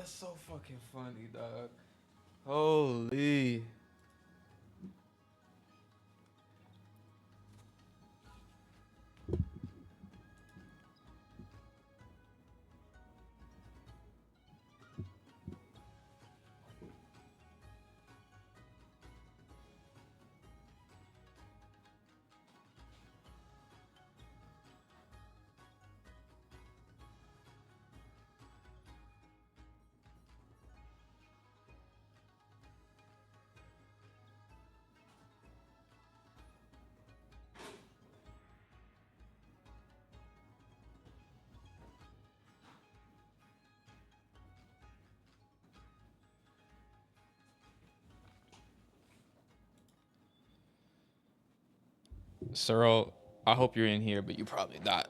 that's so fucking funny, dog. Holy. Cyril, I hope you're in here, but you're probably not.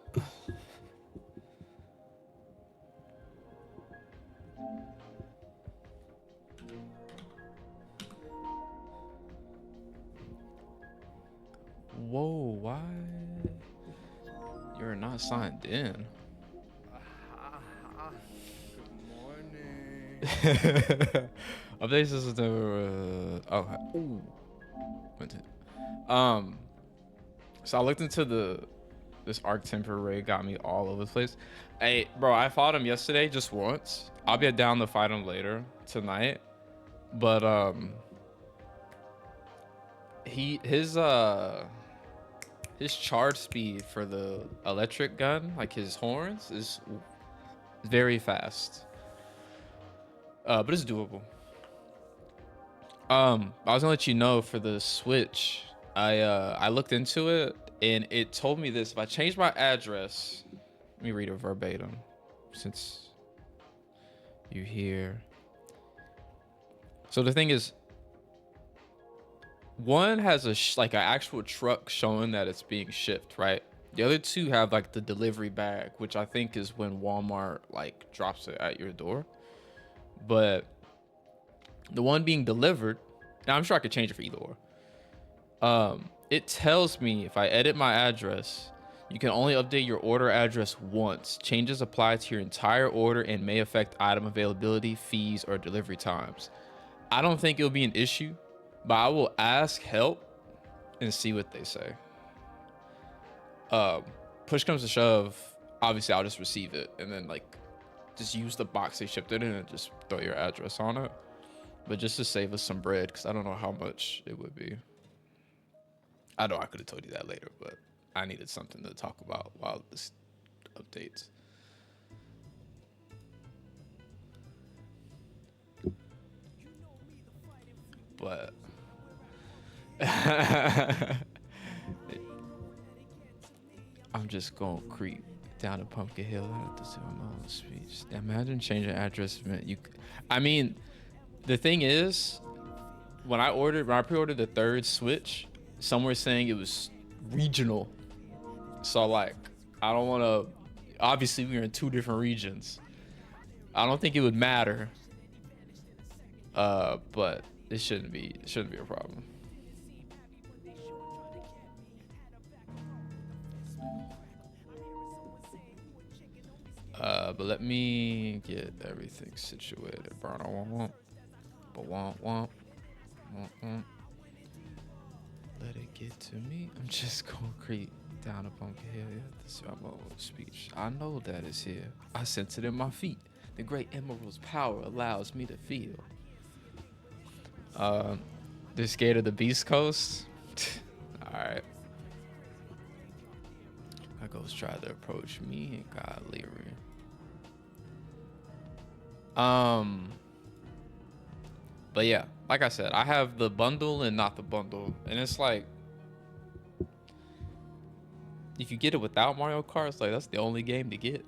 Whoa, why? You're not signed in. Good morning. Updates is never. Okay. Ooh. Went to- So I looked into this arc temporary, got me all over the place. Hey, bro, I fought him yesterday just once. I'll be down to fight him later tonight. But his charge speed for the electric gun, like his horns, is very fast. But it's doable. I was gonna let you know for the Switch. I looked into it and it told me this. If I change my address, let me read it verbatim, since you're here. So the thing is, one has like an actual truck showing that it's being shipped, right? The other two have like the delivery bag, which I think is when Walmart like drops it at your door. But the one being delivered, now I'm sure I could change it for either or. It tells me if I edit my address, you can only update your order address once. Changes apply to your entire order and may affect item availability, fees, or delivery times. I don't think it'll be an issue, but I will ask help and see what they say. Push comes to shove, obviously I'll just receive it and then like just use the box they shipped it in and just throw your address on it. But just to save us some bread, because I don't know how much it would be. I know I could have told you that later, but I needed something to talk about while this updates. But I'm just gonna creep down to Pumpkin Hill after doing my own speech. Imagine changing address. I mean, the thing is, when I pre-ordered the third Switch, some were saying it was regional. So like, I don't want to. Obviously, we're in two different regions. I don't think it would matter. But it shouldn't be a problem. But let me get everything situated. Let it get to me. I'm just gonna creep down a Pumpkin Hill. This is my own speech. I know that is here. I sense it in my feet. The great emerald's power allows me to feel. They're scared of the Beast Coast. All right. My ghost tried to approach me and got leery. But yeah, like I said, I have the bundle and not the bundle, and it's like if you get it without Mario Kart, it's like that's the only game to get.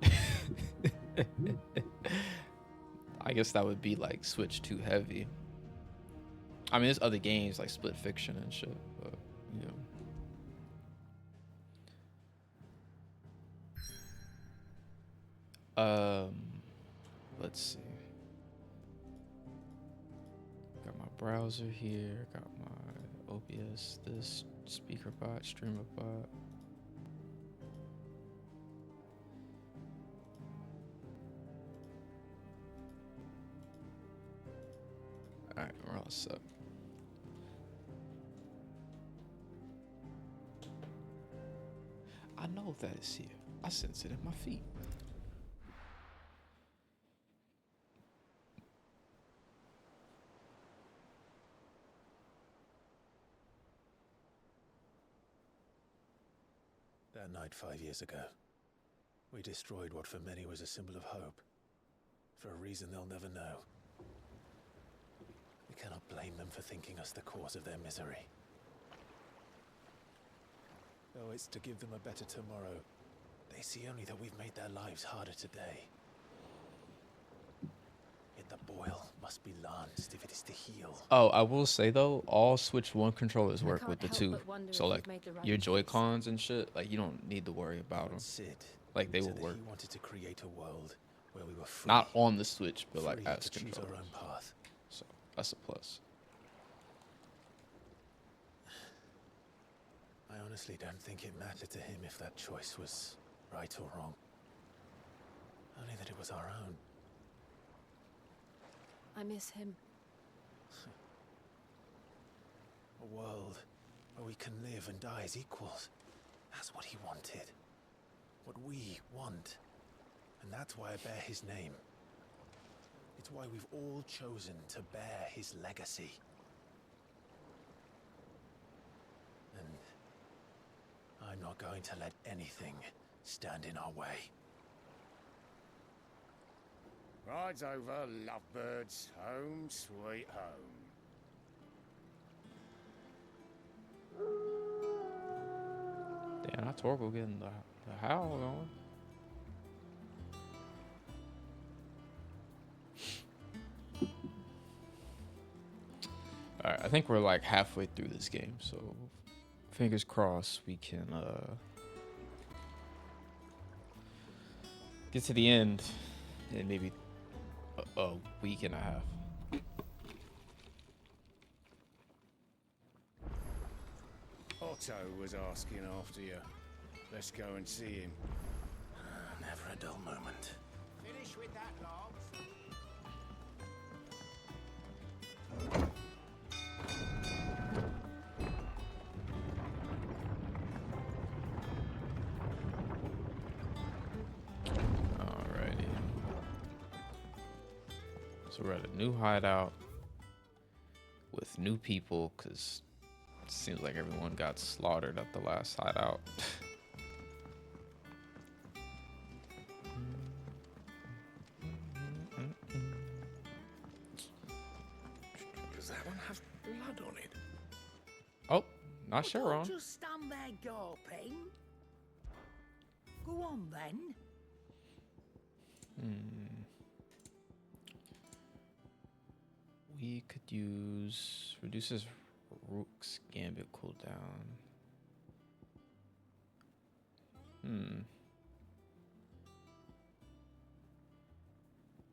I guess that would be like Switch too heavy. I mean, there's other games like Split Fiction and shit, but you know. Let's see. Got my browser here. Got my OBS. This speaker bot, streamer bot. What's up? I know that is here. I sense it in my feet. That night 5 years ago, we destroyed what for many was a symbol of hope. For a reason they'll never know. We cannot blame them for thinking us the cause of their misery. Though it's to give them a better tomorrow, they see only that we've made their lives harder today. Yet the boil must be lanced if it is to heal. Oh, I will say though, all Switch 1 controllers work with the 2. So like your Joy-Cons and shit, like you don't need to worry about them. Sid, Like they will work. he wanted to create a world where we were free. Not on the Switch, but like free as to choose controllers. our own path. So that's a plus. I honestly don't think it mattered to him if that choice was right or wrong. Only that it was our own. I miss him. A world where we can live and die as equals. That's what he wanted. What we want. And that's why I bear his name. It's why we've all chosen to bear his legacy. And I'm not going to let anything stand in our way. Rides over, lovebirds, home sweet home. Damn, that's horrible getting the howl going. Alright, I think we're like halfway through this game, so fingers crossed we can get to the end in maybe a week and a half. Otto was asking after you. Let's go and see him. Never a dull moment. Finish with that, Logs. Alrighty. So we're at a new hideout with new people, because it seems like everyone got slaughtered at the last hideout. Does that one have blood on it? Oh, not sure, Don't Ron. just stand there gawping. Go on then. We could use reduces Rook's Gambit cooldown.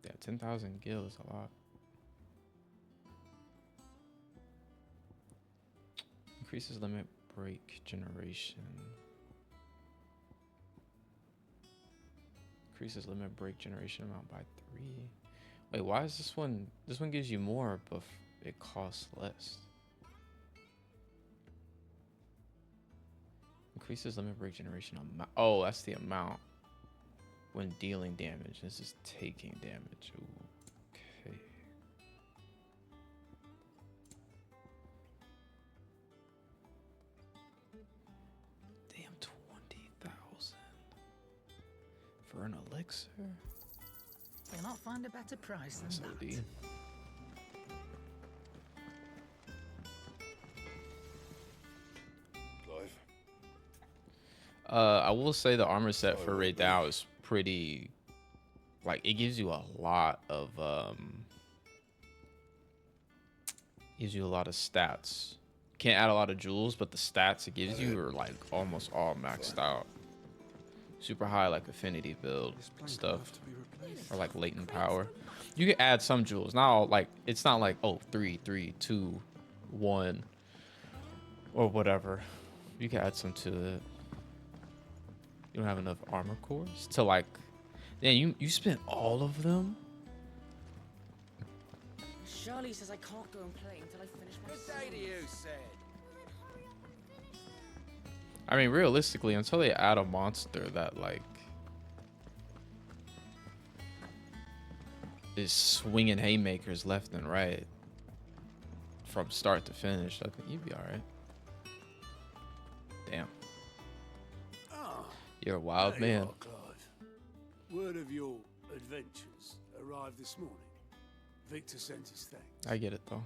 Yeah, 10,000 gil is a lot. Increases limit break generation. Increases limit break generation amount by 3. Wait, why is this one? This one gives you more, but it costs less. Increases limit break generation amount. Oh, that's the amount when dealing damage. This is taking damage. Ooh, okay. Damn, 20,000 for an elixir. You'll not find a better price than That's that. OD. I will say the armor set for right now is pretty, like, it gives you a lot of stats. Can't add a lot of jewels, but the stats it gives you are like almost all maxed out. Super high like affinity build stuff, or like latent power. You can add some jewels, not all, like it's not like, oh, 3 3 2 1 or whatever. You can add some to it. You don't have enough armor cores to like, yeah, you spent all of them. Charlie says I can't go and play until I finish my Good day to you, said. I mean, realistically, until they add a monster that like is swinging haymakers left and right from start to finish, I think you'd be all right. Damn, Ah, you're a wild there you man. are, Clive. Word of your adventures arrived this morning. Victor sent his thanks. I get it though.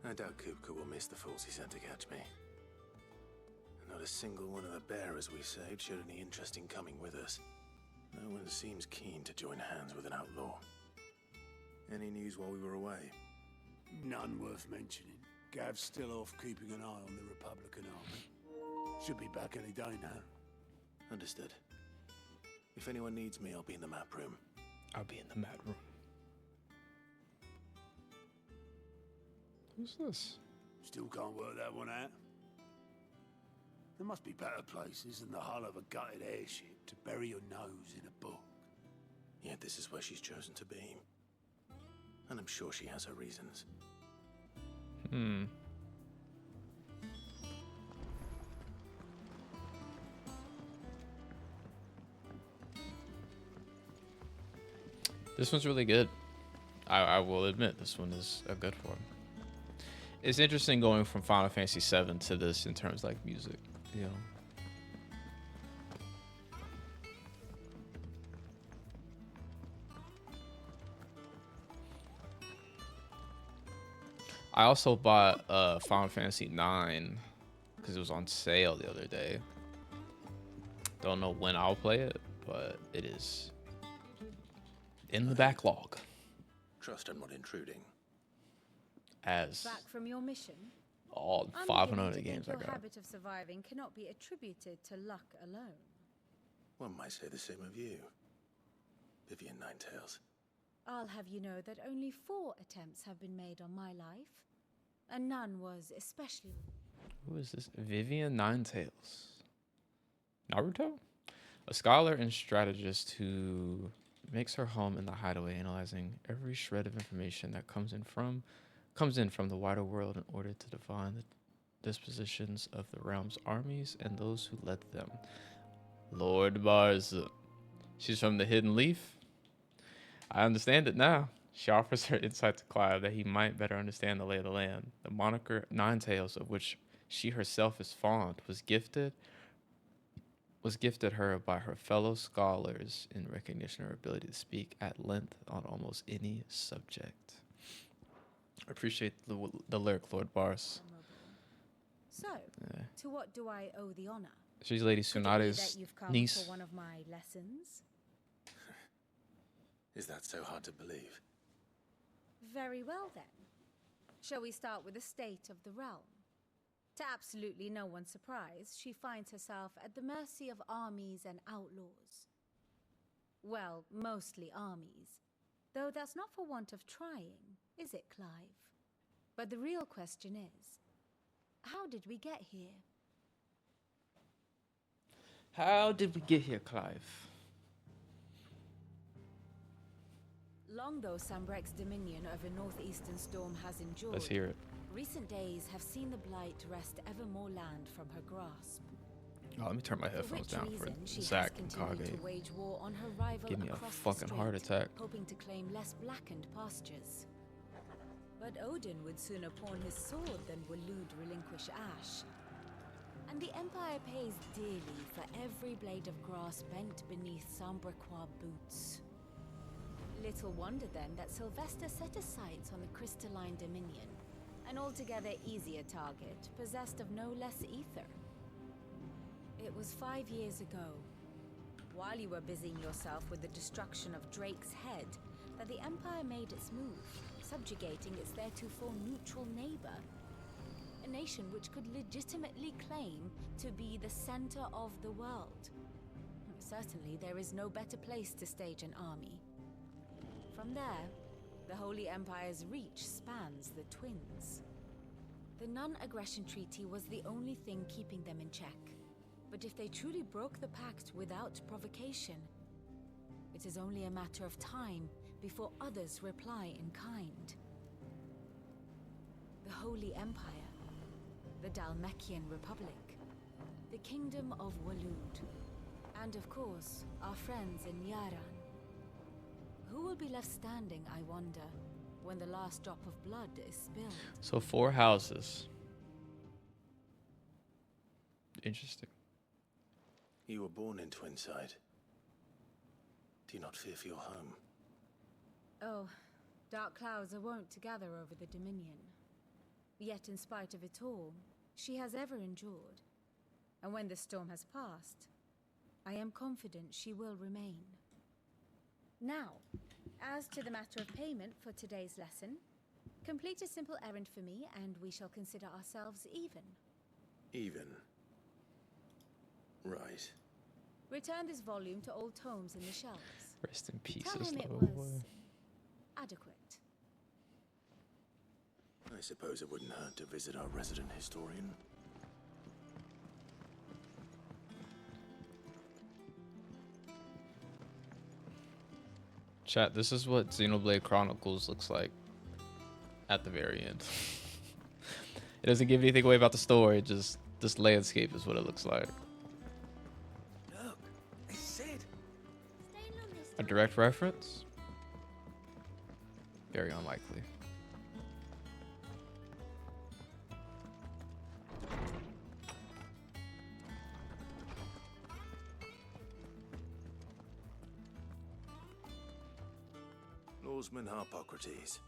I doubt Kupka will miss the fools he sent to catch me. Not a single one of the bearers we saved showed any interest in coming with us. No one seems keen to join hands with an outlaw. Any news while we were away? None worth mentioning. Gav's still off keeping an eye on the Republican army. Should be back any day now. Understood. If anyone needs me, I'll be in the map room. I'll be in the mad room. Who's this? Still can't work that one out. There must be better places than the hull of a gutted airship to bury your nose in a book. Yet this is where she's chosen to be. And I'm sure she has her reasons. This one's really good. I will admit this one is a good one. It's interesting going from Final Fantasy VII to this in terms of like music, you know. I also bought Final Fantasy IX because it was on sale the other day. Don't know when I'll play it, but it is in the backlog. Trust I'm not intruding. As Back from your mission? all I'm 500 beginning to games I think your got. habit of surviving cannot be attributed to luck alone. One might say the same of you, Vivian Ninetails. I'll have you know that only 4 attempts have been made on my life, and none was especially... Who is this? Vivian Ninetails. Naruto? A scholar and strategist who makes her home in the hideaway, analyzing every shred of information that comes in from the wider world in order to define the dispositions of the realm's armies and those who led them. Lord Barza. She's from the Hidden Leaf. I understand it now. She offers her insight to Clive that he might better understand the lay of the land. The moniker Ninetails, of which she herself is fond, was gifted her by her fellow scholars in recognition of her ability to speak at length on almost any subject. I appreciate the lyric, Lord Bars. So, to what do I owe the honor? She's Lady Could it be Tsunade's that you've come niece. for one of my lessons? Is that so hard to believe? Very well then. Shall we start with the state of the realm? To absolutely no one's surprise, she finds herself at the mercy of armies and outlaws. Well, mostly armies. Though that's not for want of trying, is it, Clive? But the real question is, how did we get here? How did we get here, Clive? Long though Sambrek's dominion over northeastern Storm has endured, Let's hear it. recent days have seen the Blight wrest ever more land from her grasp. Oh, let me turn my For headphones which down for reason she Zack has and continued Kage. to wage war on her rival Give me a across the fucking heart strait, attack. hoping to claim less blackened pastures. But Odin would sooner pawn his sword than Waloed relinquish Ash. And the Empire pays dearly for every blade of grass bent beneath Sambrequois boots. Little wonder then that Sylvester set his sights on the Crystalline Dominion, an altogether easier target, possessed of no less ether. It was 5 years ago, while you were busying yourself with the destruction of Drake's head, that the Empire made its move, subjugating its theretofore neutral neighbor. A nation which could legitimately claim to be the center of the world. Certainly, there is no better place to stage an army. From there, the Holy Empire's reach spans the Twins. The non-aggression treaty was the only thing keeping them in check. But if they truly broke the pact without provocation, it is only a matter of time before others reply in kind. The Holy Empire, the Dalmekian Republic, the Kingdom of Waloed, and of course, our friends in Yaran. Who will be left standing, I wonder, when the last drop of blood is spilled? So 4 houses. Interesting. You were born in Twinside. Do you not fear for your home? Oh, dark clouds are wont to gather over the Dominion. Yet in spite of it all, she has ever endured. And when the storm has passed, I am confident she will remain. Now, as to the matter of payment for today's lesson, complete a simple errand for me and we shall consider ourselves even. Even? Right. Return this volume to old tomes in the shelves. Rest in peace, Tell this him it little was boy. adequate. I suppose it wouldn't hurt to visit our resident historian. Chat, this is what Xenoblade Chronicles looks like at the very end. It doesn't give anything away about the story, just this landscape is what it looks like. Look, it's Sid. A direct reference? Very unlikely. Lawsman Harpocrates.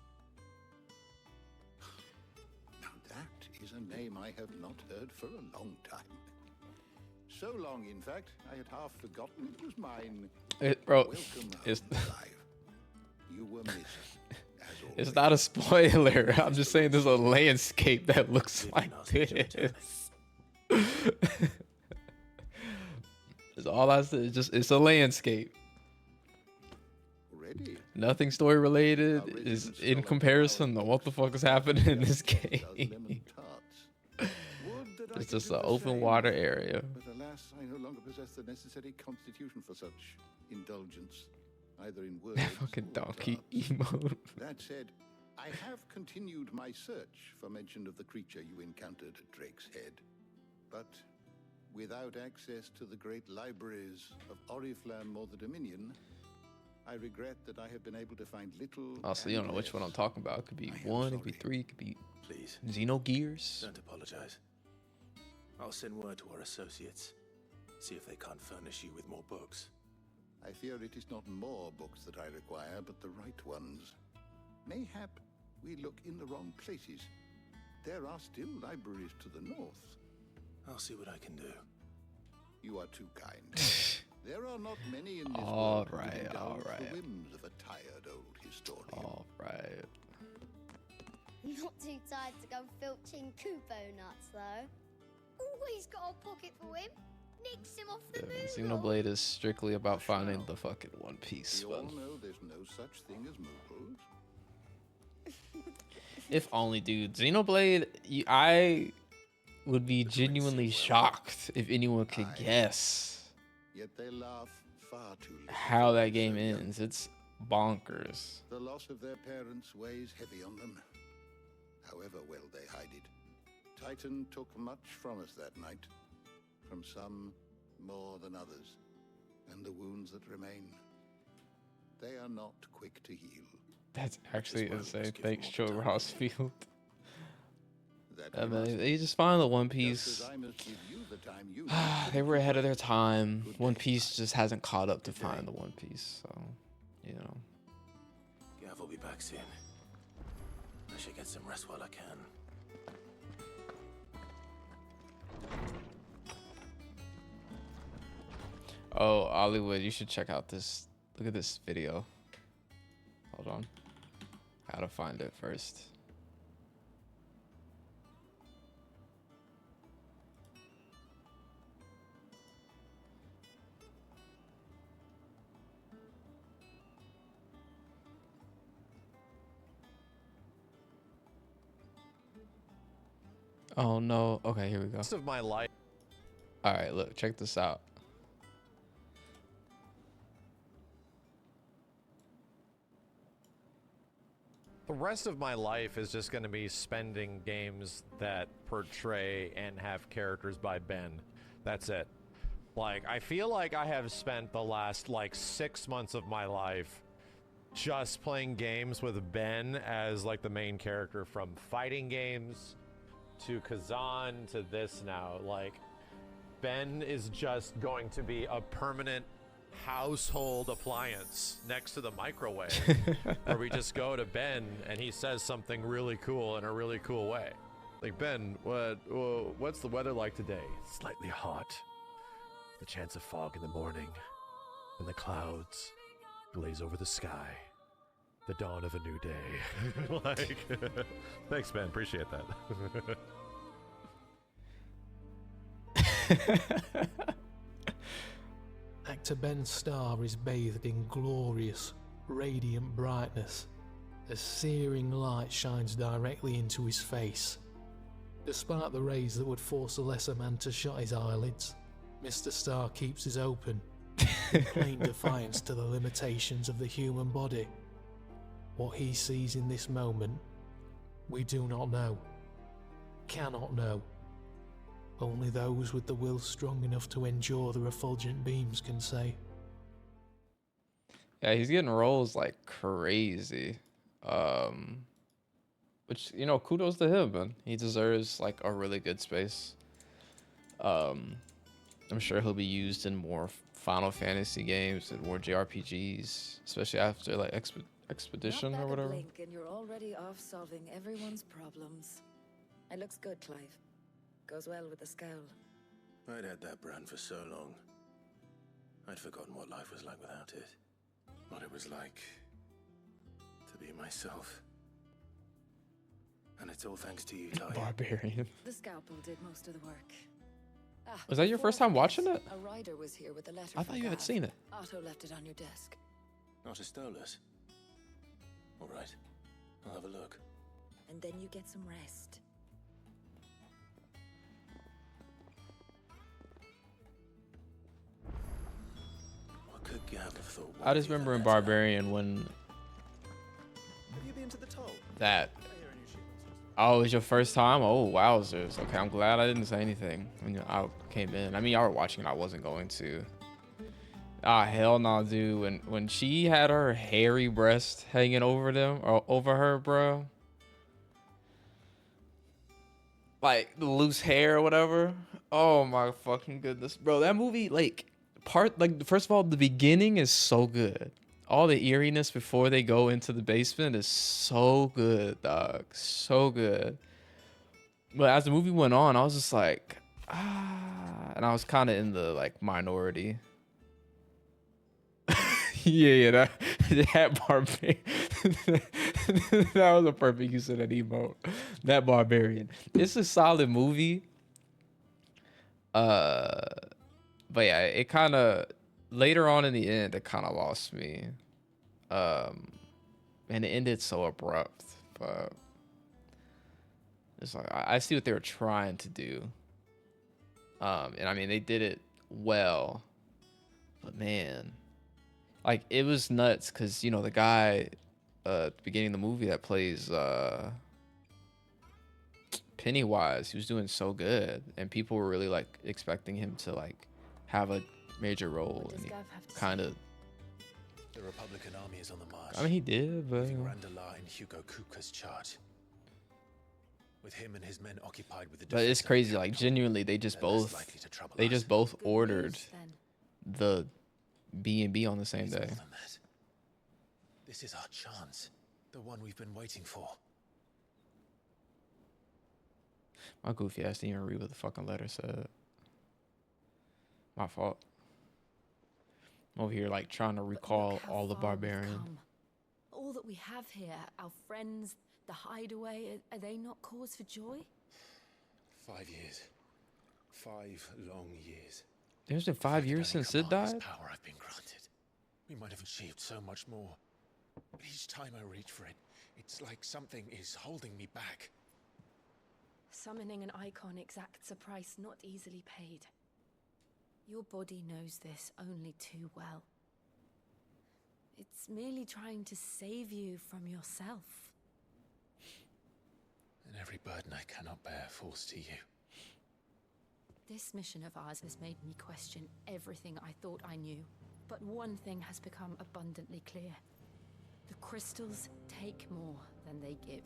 Now that is a name I have not heard for a long time. So long, in fact, I had half forgotten it was mine. Bro, Welcome it's home, Clive. You were missed, as always. it's not a spoiler. I'm just saying there's a landscape that looks like this. It's all I said. It's a landscape. Ready? Nothing story related Our is resident in scholar comparison to Cloud what the fuck is happening in this does lemon game. tarts. Would that I It's could just do an the open same, water area. But alas, I no longer possess the necessary constitution for such indulgence, either in words Fucking or donkey tarts. emote. That said, I have continued my search for mention of the creature you encountered at Drake's Head. But without access to the great libraries of Oriflamme or the Dominion, I regret that I have been able to find little. Also, you don't know which one I'm less. talking about. It could be I am 1, it could be sorry. 3, it could be Please, Xenogears. don't apologize. I'll send word to our associates. See if they can't furnish you with more books. I fear it is not more books that I require, but the right ones. Mayhap we look in the wrong places. There are still libraries to the north. I'll see what I can do. You are too kind. There are not many in this All world who would right, indulge all right. the whims of a tired old historian. All right. Not too tired to go filching Kupo nuts, though. Always got a pocket for him. Nicks him off the Yeah, moon. Xenoblade is strictly about finding the fucking One Piece. We all But know there's no such thing as moogles. if only, dude. Xenoblade, I would be genuinely shocked if anyone could guess Yet they laugh far too little. how that So game young. ends. It's bonkers. The loss of their parents weighs heavy on them, however well they hide it. Titan took much from us that night, from some more than others, and the wounds that remain, they are not quick to heal. That's actually why we must insane. give Thanks, them Joe all the time. Rossfield. That I we must, mean, they just find the One just Piece. as I must give you the time you need to They were ahead of their time. Good One day, Piece Clive. just hasn't caught up to Good find day. the One Piece. So, you know. Gav will be back soon. I should get some rest while I can. Oh, Hollywood, you should check out this. Look at this video. Hold on. Gotta find it first. Oh no. Okay, here we go. Of my life. All right, look, check this out. the rest of my life is just going to be spending games that portray and have characters by Ben. That's it. Like, I feel like I have spent the last, like, 6 months of my life just playing games with Ben as, like, the main character, from fighting games to Kazan to this now. Like, Ben is just going to be a permanent household appliance next to the microwave where we just go to Ben and he says something really cool in a really cool way. Like, Ben, what's the weather like today? Slightly hot. The chance of fog in the morning, and the clouds glaze over the sky. The dawn of a new day. Like, thanks, Ben. Appreciate that. Actor Ben Starr is bathed in glorious, radiant brightness as searing light shines directly into his face. Despite the rays that would force a lesser man to shut his eyelids, Mr. Starr keeps his open, in plain defiance to the limitations of the human body. What he sees in this moment, we do not know, cannot know. Only those with the will strong enough to endure the refulgent beams can say. Yeah, he's getting roles like crazy. Which, you know, kudos to him, man. He deserves like a really good space. I'm sure he'll be used in more Final Fantasy games and more JRPGs, especially after like Expedition or whatever. Blink and you're already off solving everyone's problems. It looks good, Clive. Goes well with the scowl. I'd had that brand for so long. I'd forgotten what life was like without it. What it was like to be myself. And it's all thanks to you, Ty. Barbarian. The scalpel did most of the work. Was that your first time watching it? A rider was here with a letter. I thought you had seen it. Otto left it on your desk. Not a Stolas. All right, I'll have a look. And then you get some rest. What could Gav have thought? I just remember in Barbarian when Have you been to the toll? that. Oh, it was your first time? Oh, wowzers. Okay, I'm glad I didn't say anything when I came in. I mean, y'all were watching and I wasn't going to. Ah, hell no, dude. When she had her hairy breast hanging over them, or over her, bro. Like, the loose hair or whatever. Oh, my fucking goodness. Bro, that movie, like, first of all, the beginning is so good. All the eeriness before they go into the basement is so good, dog. So good. But as the movie went on, I was just like, and I was kind of in the like minority. yeah, that barbarian. That was a perfect use of that emote. That barbarian. It's a solid movie. But yeah, it kind of later on in the end, it kind of lost me. And it ended so abrupt, but it's like I see what they were trying to do. And I mean they did it well, but man, like it was nuts because you know the guy at the beginning of the movie that plays Pennywise, he was doing so good, and people were really like expecting him to like have a major role, and he kind of. The Republican army is on the march. I mean, he did, but Randalar in Hugo Kupka's charge. With him and his men occupied with the. But it's crazy, like genuinely, they just both ordered the B&B on the same day. This is our chance, the one we've been waiting for. My goofy ass didn't even read what the fucking letter said. My fault. I'm over here like trying to recall all the barbarian. All that we have here, our friends, the hideaway, are they not cause for joy? 5 years. 5 long years. There's been 5 years since Sid died? Power I've been granted. We might have achieved so much more. But each time I reach for it, it's like something is holding me back. Summoning an icon exacts a price not easily paid. Your body knows this only too well. It's merely trying to save you from yourself. and every burden I cannot bear falls to you. This mission of ours has made me question everything I thought I knew. But one thing has become abundantly clear. The crystals take more than they give.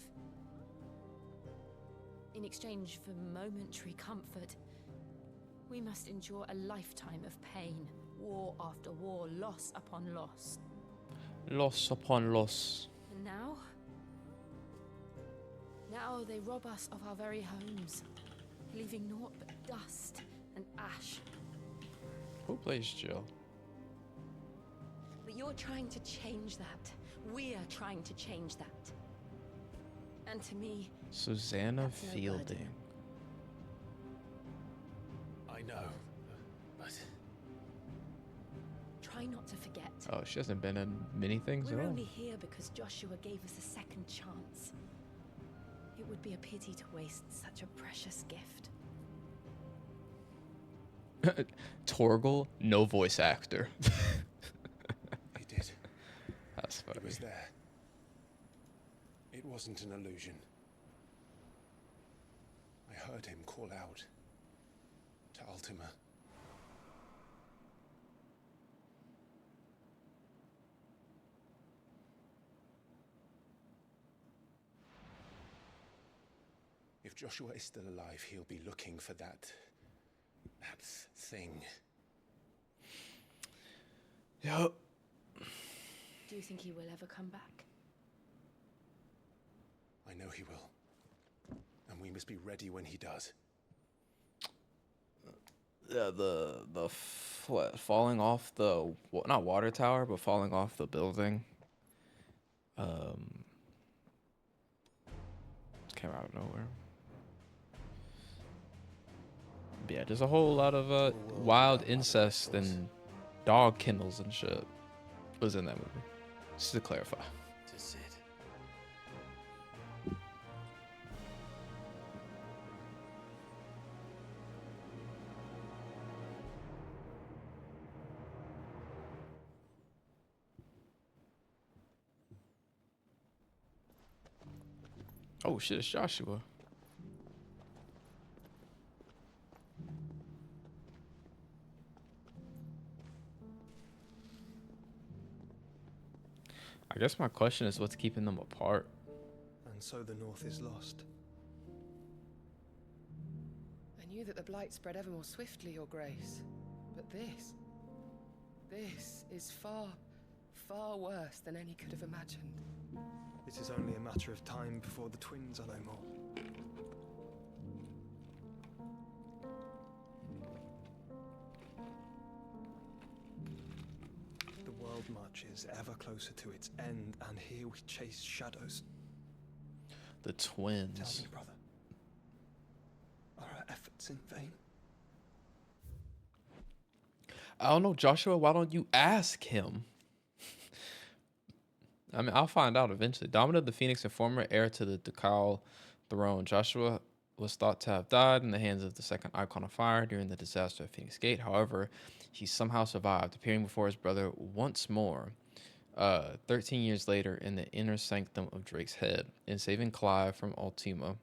In exchange for momentary comfort, we must endure a lifetime of pain, war after war, loss upon loss. Loss upon loss. And now they rob us of our very homes, leaving naught but dust and ash. Who plays Jill? But you're trying to change that. We're trying to change that. And to me, Susanna that's no Fielding. burden. I know, but Try not to forget. Oh, she hasn't been in many things at We're all. only here because Joshua gave us a second chance. It would be a pity to waste such a precious gift. Torgal, no voice actor. He did. That's funny. It was there. It wasn't an illusion. I heard him call out to Ultima. If Joshua is still alive, he'll be looking for that thing. Yep. Do you think he will ever come back? I know he will. And we must be ready when he does. Yeah, falling off the not water tower, but falling off the building. Came out of nowhere. But yeah, there's a whole lot of wild incest and dog kennels and shit was in that movie. Just to clarify. to Sid. Oh shit, it's Joshua. I guess my question is what's keeping them apart? And so the North is lost. I knew that the Blight spread ever more swiftly, Your Grace. But this is far, far worse than any could have imagined. It is only a matter of time before the twins are no more. The world marches ever closer to its end, and here we chase shadows. The twins. Tell me, brother, are our efforts in vain? I don't know, Joshua. Why don't you ask him? I mean, I'll find out eventually. Domino the Phoenix and former heir to the Ducal throne, Joshua was thought to have died in the hands of the second Icon of Fire during the disaster of Phoenix Gate. However, he somehow survived, appearing before his brother once more, 13 years later in the inner sanctum of Drake's Head, and saving Clive from Ultima.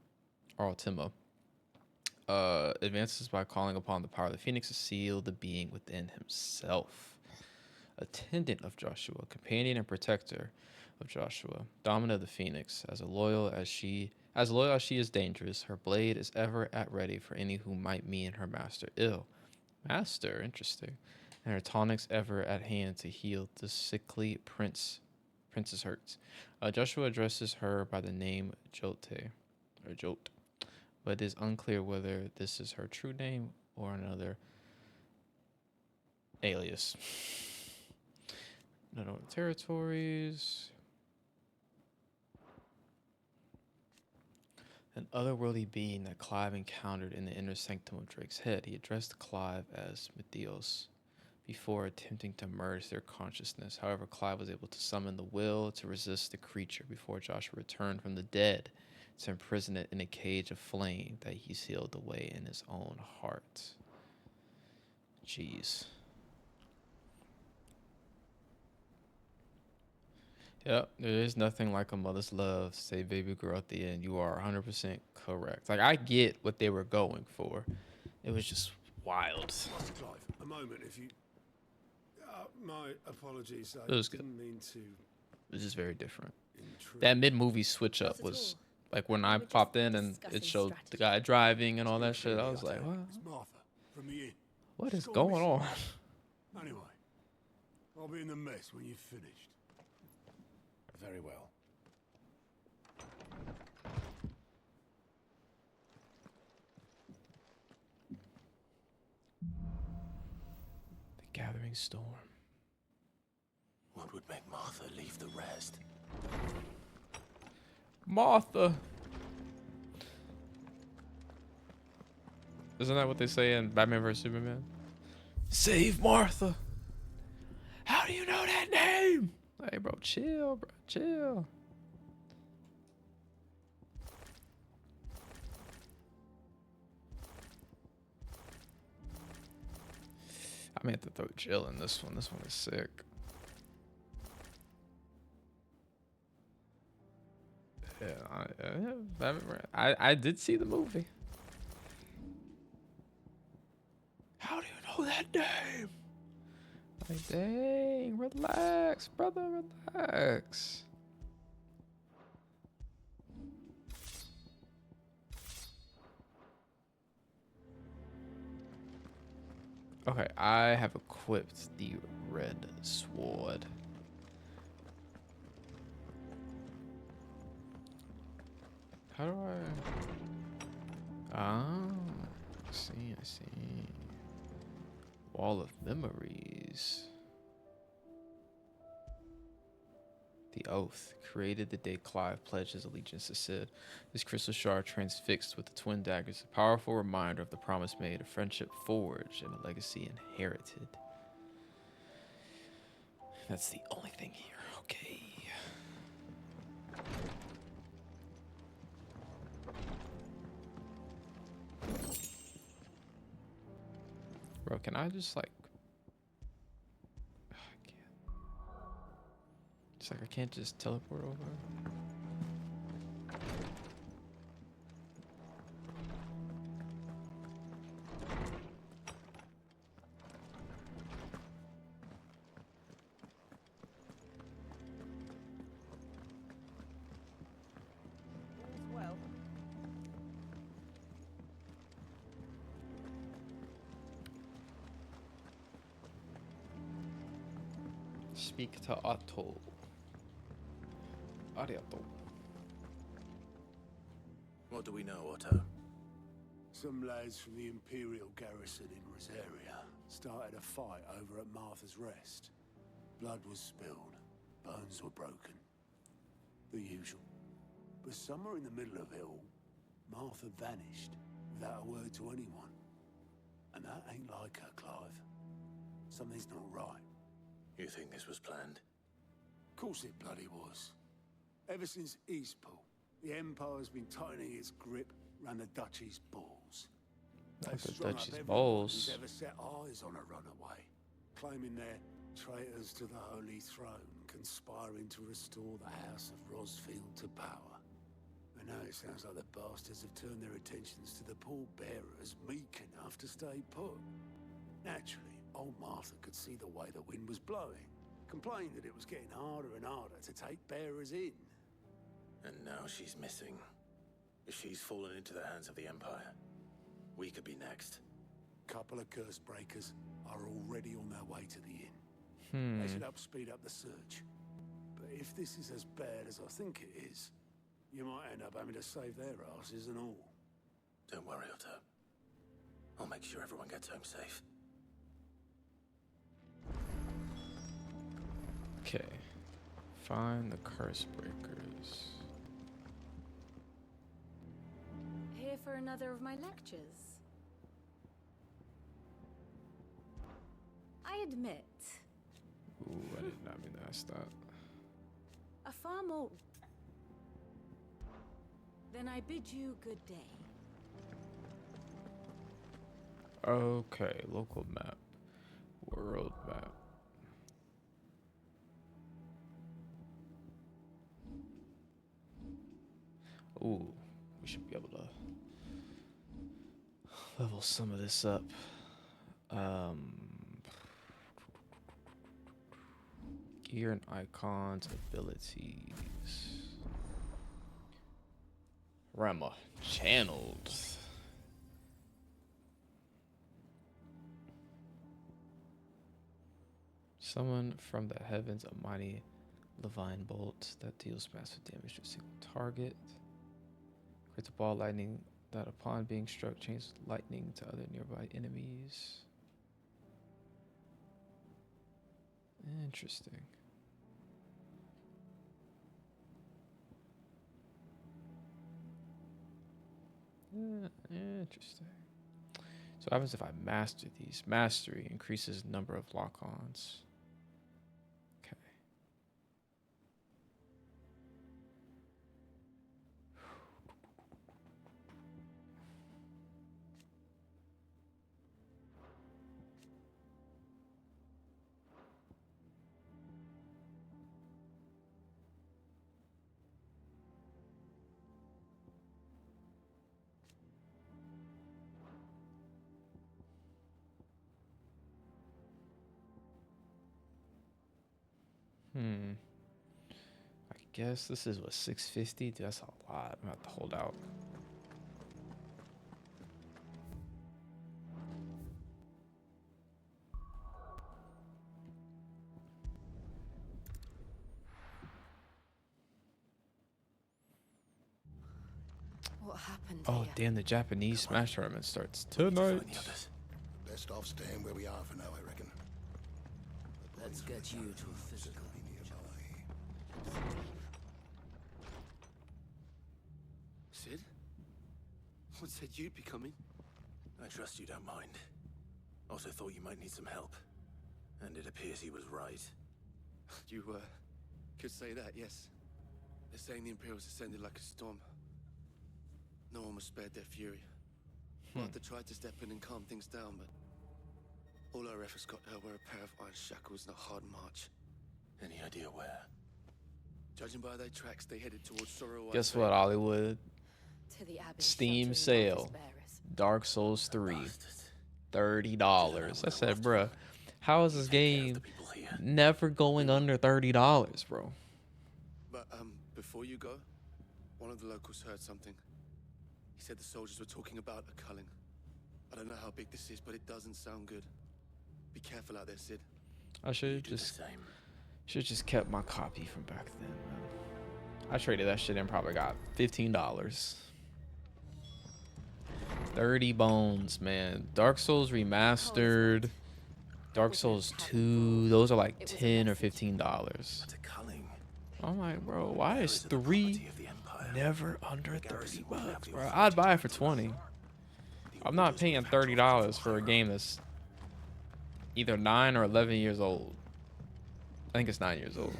Advances by calling upon the power of the Phoenix to seal the being within himself. Attendant of Joshua, companion and protector of Joshua, Domina the Phoenix, as loyal as she is dangerous, her blade is ever at ready for any who might mean her master ill. Master, interesting. And her tonics ever at hand to heal the sickly prince's hurts. Joshua addresses her by the name Jote, but it is unclear whether this is her true name or another alias. No territories. An otherworldly being that Clive encountered in the inner sanctum of Drake's Head. He addressed Clive as Medeos before attempting to merge their consciousness. However, Clive was able to summon the will to resist the creature before Joshua returned from the dead to imprison it in a cage of flame that he sealed away in his own heart. Jeez. Yep, there is nothing like a mother's love. Say baby girl at the end. You are 100% correct. Like, I get what they were going for. It was just wild. Master Clive, a moment, if you... my apologies, I It was good. didn't mean to... It was just very different. intrude. That mid-movie switch up was like when I popped in and it showed the guy driving and all that shit. I was like, what? It's Martha from the inn. What She's is got a going on? mission. Anyway, I'll be in the mess when you've finished. Very well. The Gathering Storm. What would make Martha leave the rest? Martha. Isn't that what they say in Batman vs Superman? Save Martha. How do you know that name? Hey, bro, chill, bro, chill. I may have to throw Jill in this one. This one is sick. Yeah, I did see the movie. How do you know that name? Like, dang, relax, brother, relax. Okay, I have equipped the red sword. How do I... Ah, I see, I see. Wall of Memories. The Oath, created the day Clive pledged his allegiance to Sid. This crystal shard transfixed with the twin daggers, a powerful reminder of the promise made, a friendship forged, and a legacy inherited. That's the only thing here, okay. Bro, can I just like... I can't. It's like I can't just teleport over. Well. Speak to Otto. Ariato. What do we know, Otto? Some lads from the Imperial garrison in Rosaria started a fight over at Martha's Rest. Blood was spilled, bones were broken. The usual. But somewhere in the middle of it all, Martha vanished without a word to anyone. And that ain't like her, Clive. Something's not right. You think this was planned? Of course it bloody was. Ever since Eastpool, the Empire's been tightening its grip around the Duchy's balls. Not the strung up Duchy's everyone balls. who's ever set eyes on a runaway, claiming they're traitors to the Holy Throne, conspiring to restore the House of Rosfield to power. And now it sounds like the bastards have turned their attentions to the pallbearers meek enough to stay put. Naturally, old Martha could see the way the wind was blowing, complained that it was getting harder and harder to take bearers in. And now she's missing. If she's fallen into the hands of the Empire, we could be next. Couple of curse breakers are already on their way to the inn. They should help speed up the search. But if this is as bad as I think it is, you might end up having to save their asses and all. Don't worry, Otto. I'll make sure everyone gets home safe. Okay. Find the curse breakers. Here for another of my lectures. I admit, Ooh, I did not mean to ask that. a far more... Then I bid you good day. Okay, local map. World map. Ooh, we should be able to level some of this up. Gear and icons, abilities. Rama channeled. Summon from the heavens a mighty Levine bolt that deals massive damage to a single target. Creates a ball of lightning that upon being struck changes lightning to other nearby enemies. Interesting. Interesting. So what happens if I master these? Mastery increases number of lock-ons. Okay. I guess this is what, 650? Dude, that's a lot. I'm gonna have to hold out. What happened Oh, here? damn, the Japanese Smash tournament starts tonight. Best off staying where we are for now, I reckon. Let's get you to a physical. Sid? What said you'd be coming? I trust you don't mind. Also thought you might need some help. And it appears he was right. You, could say that, yes. They're saying the Imperials ascended like a storm. No one was spared their fury. Martha tried to step in and calm things down, but all our efforts got her were a pair of iron shackles and a hard march. Any idea where? Judging by their tracks, they headed towards Sorrow. Guess what, Hollywood? To the Abbey, Steam sheltering sale. office bearers. Dark Souls 3. $30. I said, bruh, how is this game never going under $30, bro? But, before you go, one of the locals heard something. He said the soldiers were talking about a culling. I don't know how big this is, but it doesn't sound good. Be careful out there, Sid. I should just kept my copy from back then, man. I traded that shit in, probably got $15. 30 bones, man. Dark Souls Remastered, Dark Souls 2, those are like $10 or $15. I'm like, bro, why is 3 never under 30 bucks, bro? I'd buy it for 20. I'm not paying $30 for a game that's either 9 or 11 years old. I think it's 9 years old.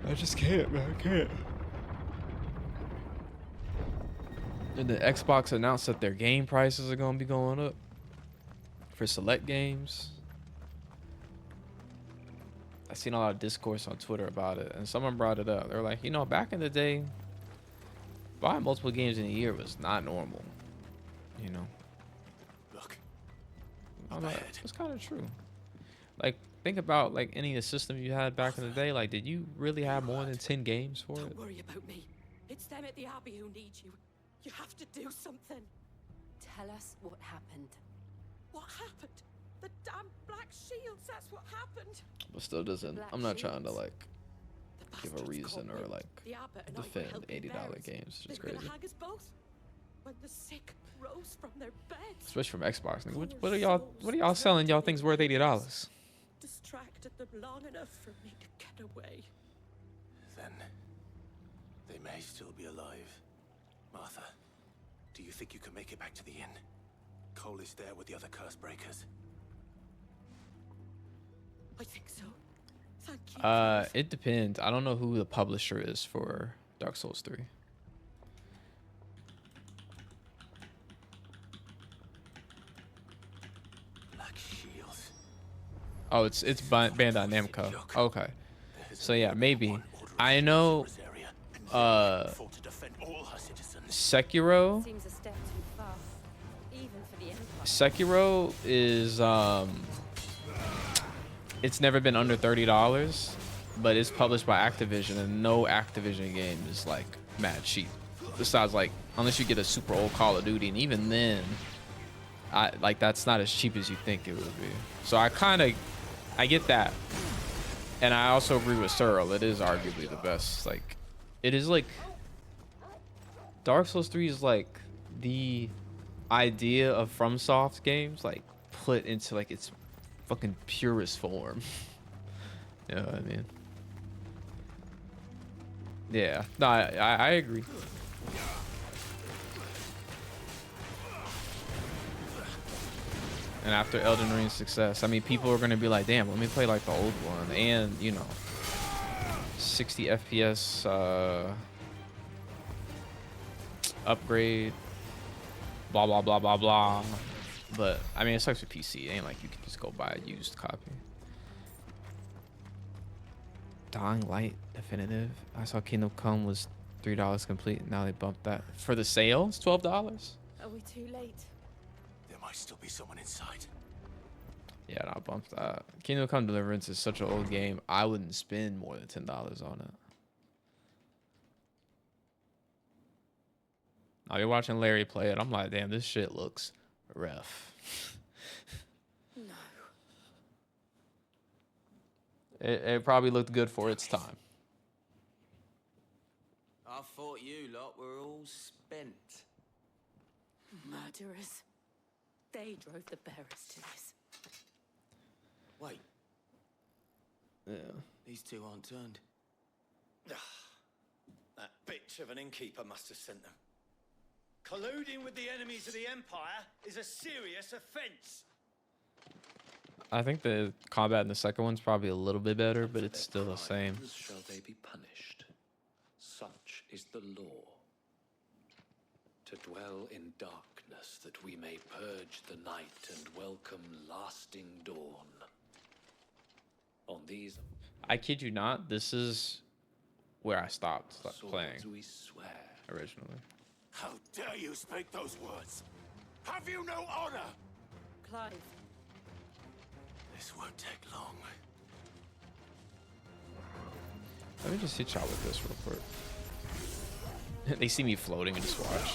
I just can't, man. I can't. And the Xbox announced that their game prices are going to be going up for select games. I've seen a lot of discourse on Twitter about it, and someone brought it up. They're like, you know, back in the day, buying multiple games in a year was not normal. You know? Look. It's kind of true. Like, think about like any of the system you had back in the day. Like, did you really have more than 10 games for it? Don't worry about me. It's them at the Abbey who need you. You have to do something. Tell us what happened. What happened? The damn Black Shields, that's what happened. But still doesn't. Black I'm not trying to Shields. like give a reason or like The Abbot and I were defend helping $80 bearers. games. It's They just were crazy. gonna hang us both. When the sick rose from their beds. Especially from Xbox. Nigga. What are y'all selling? Y'all think's worth $80? Distracted them long enough for me to get away. Then they may still be alive. Martha, do you think you can make it back to the inn? Cole is there with the other curse breakers. I think so. Thank you. It depends. I don't know who the publisher is for Dark Souls 3. Black Shields. Oh, it's Bandai Namco. Okay. So yeah, maybe. I know Sekiro Seems a step too far, even for the Empire. Sekiro is it's never been under $30, but it's published by Activision, and no Activision game is like mad cheap. Besides, like, unless you get a super old Call of Duty, and even then, that's not as cheap as you think it would be. So I get that, and I also agree with Searle. It is arguably the best. Like, it is like Dark Souls 3 is like the idea of FromSoft games, like put into like its fucking purest form. You know what I mean? Yeah. No, I agree. And after Elden Ring's success, I mean, people are gonna be like, damn, let me play like the old one, and you know, 60 FPS upgrade, blah blah blah blah blah. But I mean, it sucks with PC. It ain't like you can just go buy a used copy. Dying Light Definitive. I saw Kingdom Come was $3 complete. Now they bumped that for the sale. It's $12. Are we too late? There might still be someone inside. Yeah, I bumped that. Kingdom Come Deliverance is such an old game. I wouldn't spend more than $10 on it. I'll be watching Larry play it. I'm like, damn, this shit looks rough. No. It probably looked good for its time. I thought you lot were all spent. Murderers. They drove the bearers to this. Wait, Yeah. these two aren't turned. That bitch of an innkeeper must have sent them. Colluding with the enemies of the Empire is a serious offense. I think the combat in the second one's probably a little bit better, but it's still the same. Shall they be punished? Such is the law. To dwell in darkness, that we may purge the night and welcome lasting dawn. On these, I kid you not, this is where I stopped playing we swear. originally. How dare you speak those words? Have you no honor? Clive. This won't take long. Let me just hit y'all with this real quick. They see me floating and just watch.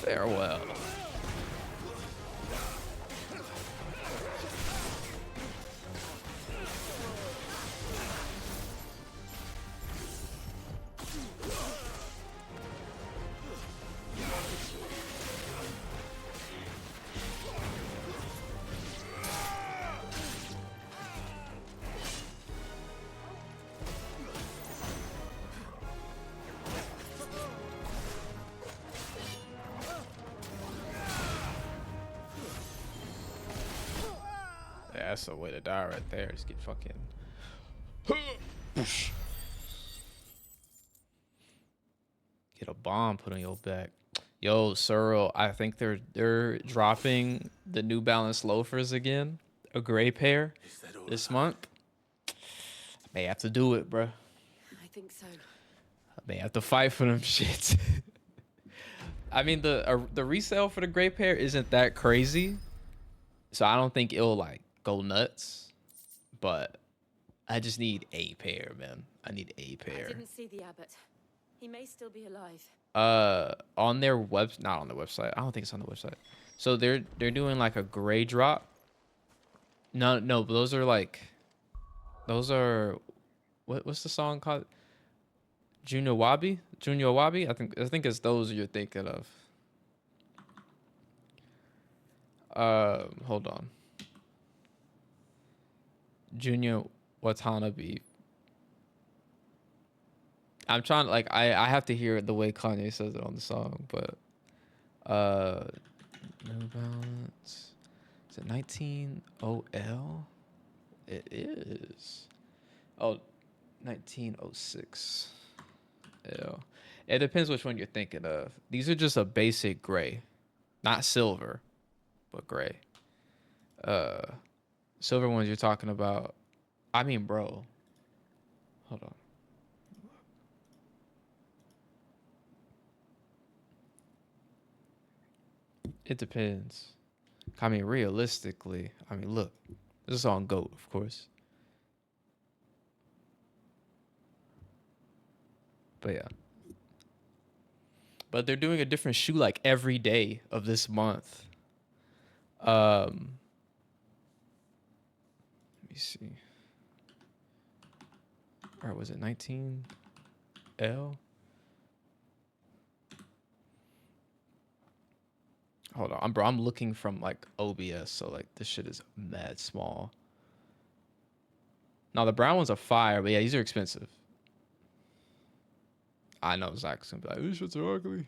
Farewell. Yeah, that's the way to die right there. Just get fucking. Get a bomb put on your back. Yo, Searle, I think they're dropping the New Balance loafers again. A gray pair this month. I may have to do it, bruh. I think so. I may have to fight for them shits. I mean, the resale for the gray pair isn't that crazy, so I don't think it'll like go nuts. But I just need a pair, man. I need a pair. I didn't see the abbot. He may still be alive. On their not on the website. I don't think it's on the website. So they're doing like a gray drop. No, but those are what's the song called? Junior Wabi? I think it's those you're thinking of. Hold on. Junior Watanabe. I'm trying, like, I have to hear it the way Kanye says it on the song, but New Balance. Is it 19 OL? It is. Oh, 1906. L. It depends which one you're thinking of. These are just a basic gray, not silver, but gray. Silver ones you're talking about. I mean, bro. Hold on. It depends. I mean, realistically, I mean, look, this is on GOAT, of course. But yeah. But they're doing a different shoe like every day of this month. Let me see. Or was it 19L? Hold on, bro. I'm looking from like OBS, so like this shit is mad small. Now the brown ones are fire, but yeah, these are expensive. I know Zach's gonna be like, these shits are ugly.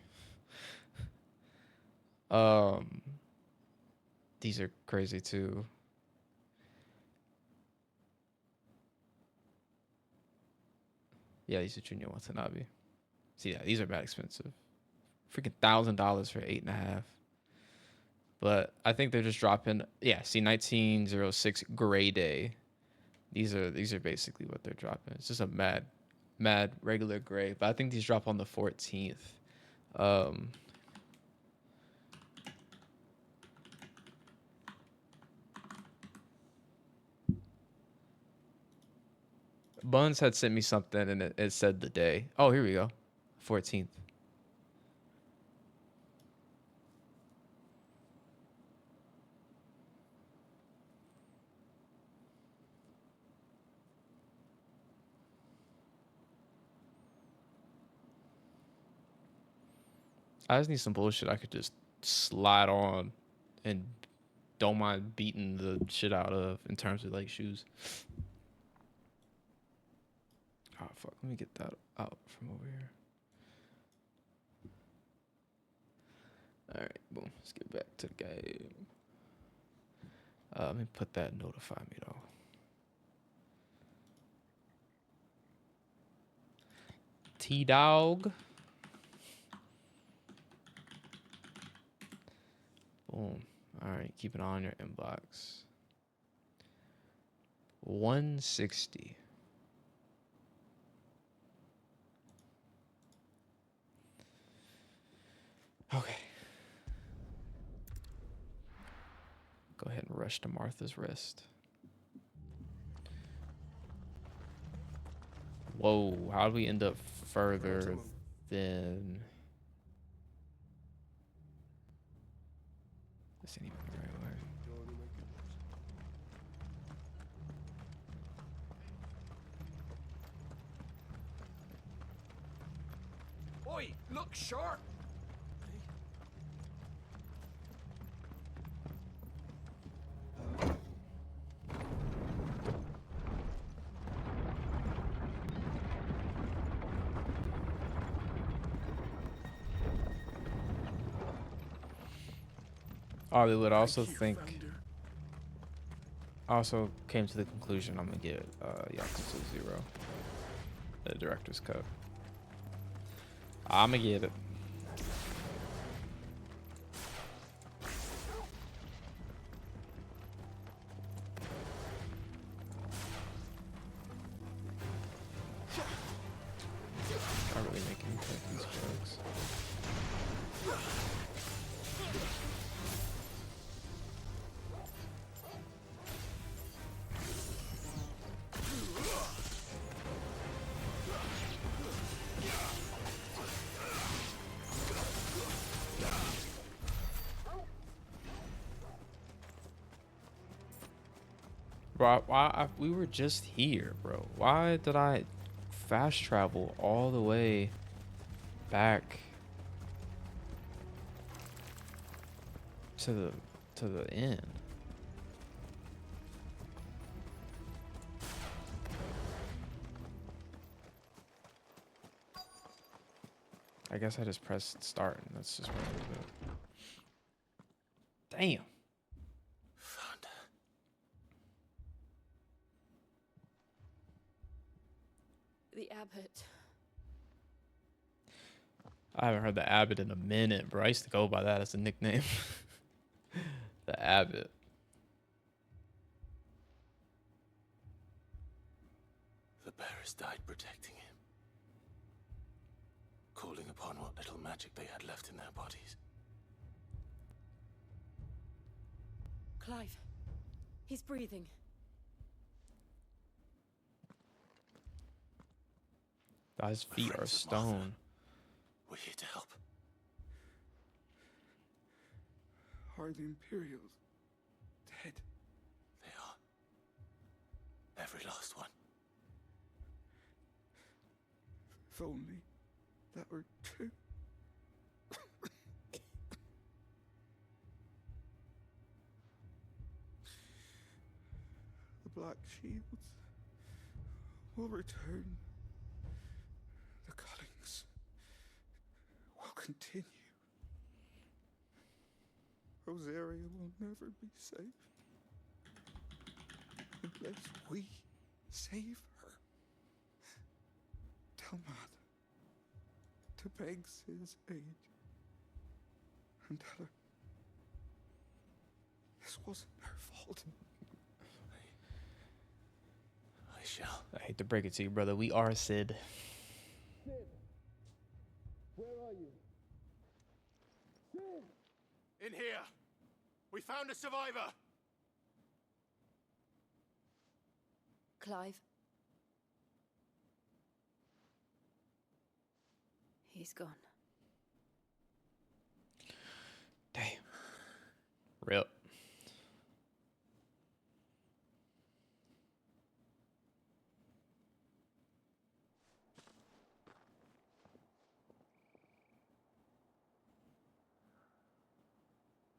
These are crazy too. Yeah, these are Junior Watanabe. See, yeah, these are bad expensive. Freaking $1,000 for 8.5. But I think they're just dropping. Yeah, see, 1906 Gray Day. These are basically what they're dropping. It's just a mad regular gray. But I think these drop on the 14th. Buns had sent me something and it said the day. Oh, here we go. 14th. I just need some bullshit I could just slide on and don't mind beating the shit out of in terms of like shoes. Oh fuck, let me get that out from over here. Alright, boom. Let's get back to the game. Let me put that notify me though. T-Dog. Boom. Alright, keep an eye on your inbox. 160. Okay. Go ahead and rush to Martha's Rest. Whoa, how do we end up further than... This ain't even the right way. Oi, look sharp! I would also think. Also came to the conclusion I'm gonna get Yakuza 0, the director's cut. I'm gonna get it. Not really making me take these jokes. Bro, we were just here, bro. Why did I fast travel all the way back to the end? I guess I just pressed start and that's just what I did. Damn. I haven't heard the Abbot in a minute, bro. I used to go by that as a nickname. The Abbot. The bearers died protecting him, calling upon what little magic they had left in their bodies. Clive, he's breathing. His feet are stone. We're here to help. Are the Imperials dead? They are. Every last one. If only that were true. The Black Shields will return. The cuttings will continue. Rosaria will never be safe unless we save her. Tell Mother to beg his aid and tell her this wasn't her fault. I shall. I hate to break it to you, brother. We are Sid. Sid, where are you? Sid! In here! We found a survivor! Clive. He's gone. Damn. Rip.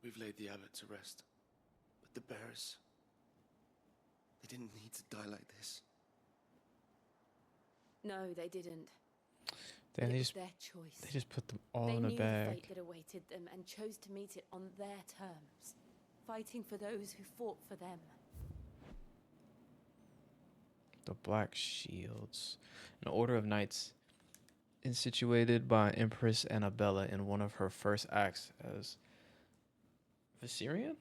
We've laid the abbot to rest. But the bearers, they didn't need to die like this. No, they didn't. Then It was their choice. They just put them all They in a knew the bag. fate that awaited them and chose to meet it on their terms, fighting for those who fought for them. The Black Shields, an order of knights instituted by Empress Annabella in one of her first acts as Vicereine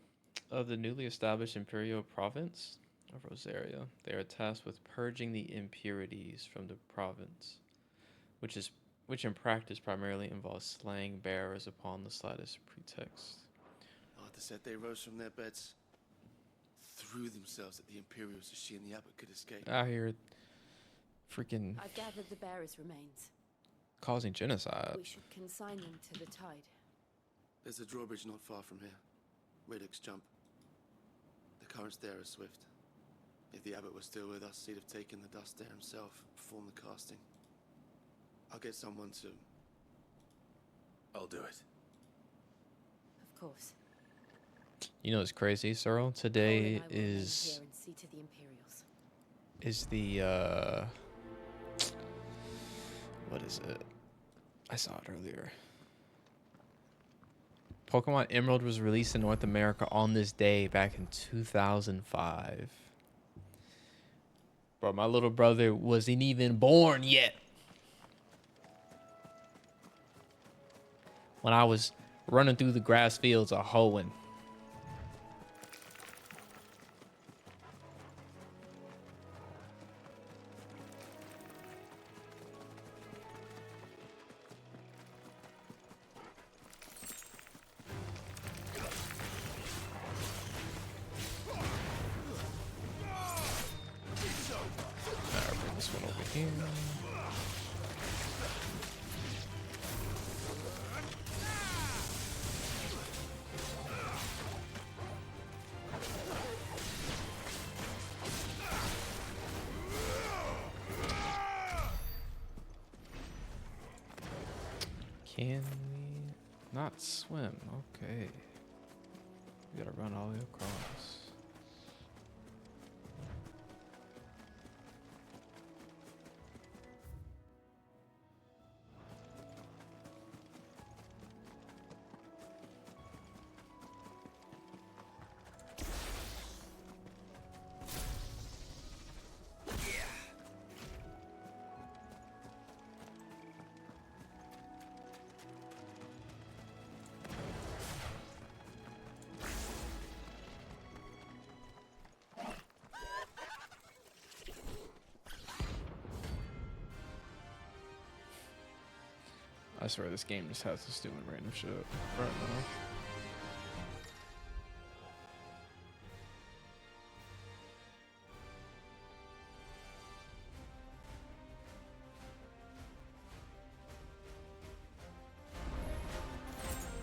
of the newly established imperial province of Rosaria. They are tasked with purging the impurities from the province, which in practice primarily involves slaying bearers upon the slightest pretext. Arthur said they rose from their beds, threw themselves at the Imperials so she and the abbot could escape. Out here freaking I've gathered the bearers' remains. causing genocide. We should consign them to the tide. There's a drawbridge not far from here. Riddick's jump. The currents there are swift. If the abbot was still with us, he'd have taken the dust there himself, performed the casting. I'll get someone to... I'll do it. Of course. You know, it's crazy, Cyril. Today Cole and I will remain is here and see to the Imperials. the what is it? I saw it earlier. Pokemon Emerald was released in North America on this day back in 2005. Bro, my little brother wasn't even born yet when I was running through the grass fields of hoeing. Alright, bring this one over here. Can we not swim? Okay. We gotta run all the way across. I swear this game just has us doing random shit right now.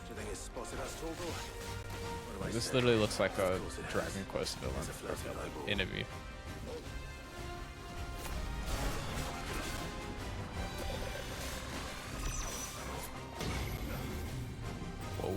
Do you think it's spotted us, Torgal? What do I This say? literally looks like a Of course it has. Dragon Quest villain It's a flirty or, like, eyeball. enemy. Whoa.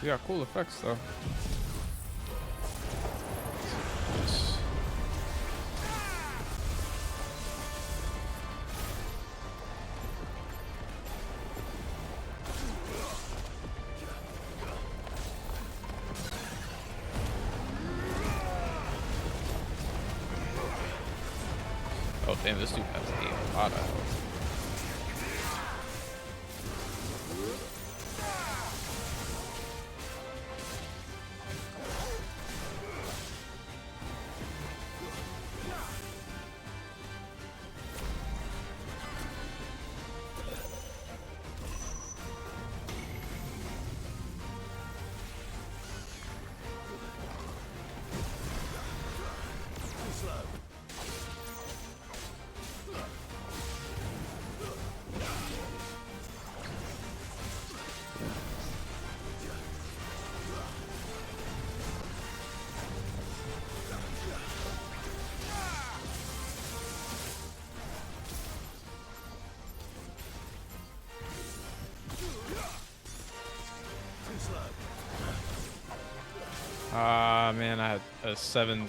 You got cool effects though. Oh damn, this dude has a lot of health. Ah man, I had a 7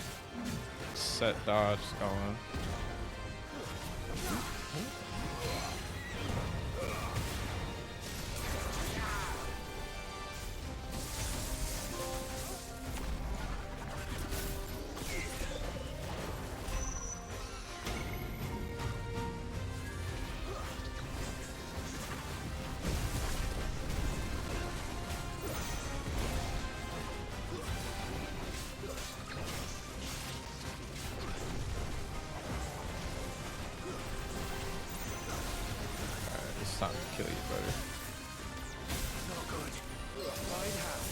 set dodge going. Alright, it's time to kill you, buddy. Not good. Right hand.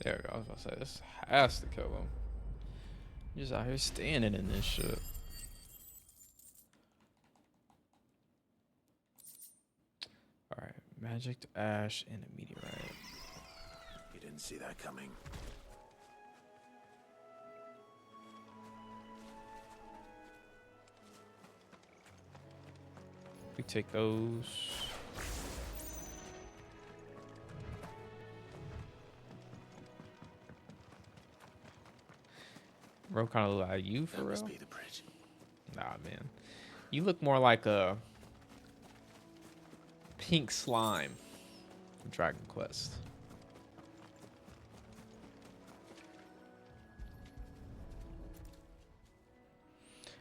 There we go. I was about to say, this has to kill him. You're just out here standing in this shit. Alright, magic ash and a meteorite. You didn't see that coming. We take those. Bro, kind of look like you for That real. must be the bridge. Nah, man. You look more like a pink slime from Dragon Quest.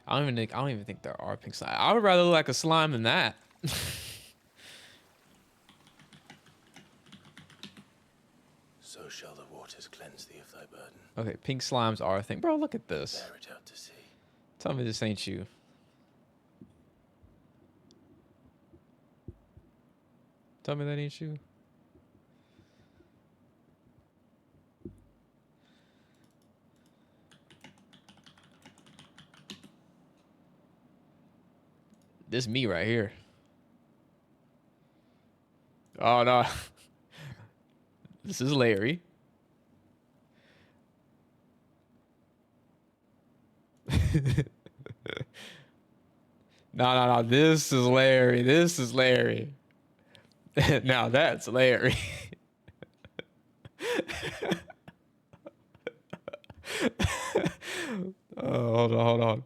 I don't even think there are pink slime. I would rather look like a slime than that. So shall the waters cleanse thee of thy burden. Okay, pink slimes are a thing. Bro, look at this. Bear it out to sea. Tell me this ain't you. Tell me that ain't you. This me right here. Oh no. This is Larry. No. This is Larry. This is Larry. Now that's Larry. Oh, hold on.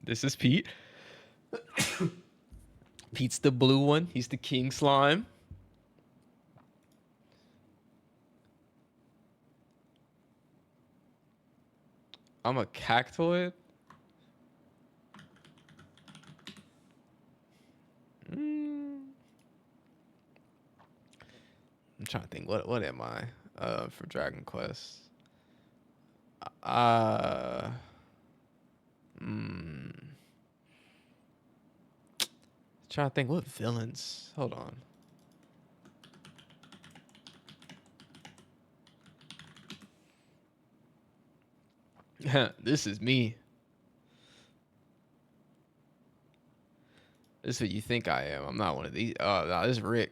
This is Pete. Pete's the blue one. He's the king slime. I'm a cactoid. I'm trying to think. What am I? For Dragon Quest. Trying to think what villains. Hold on. This is me. This is what you think I am. I'm not one of these. Oh, no, this is Rick.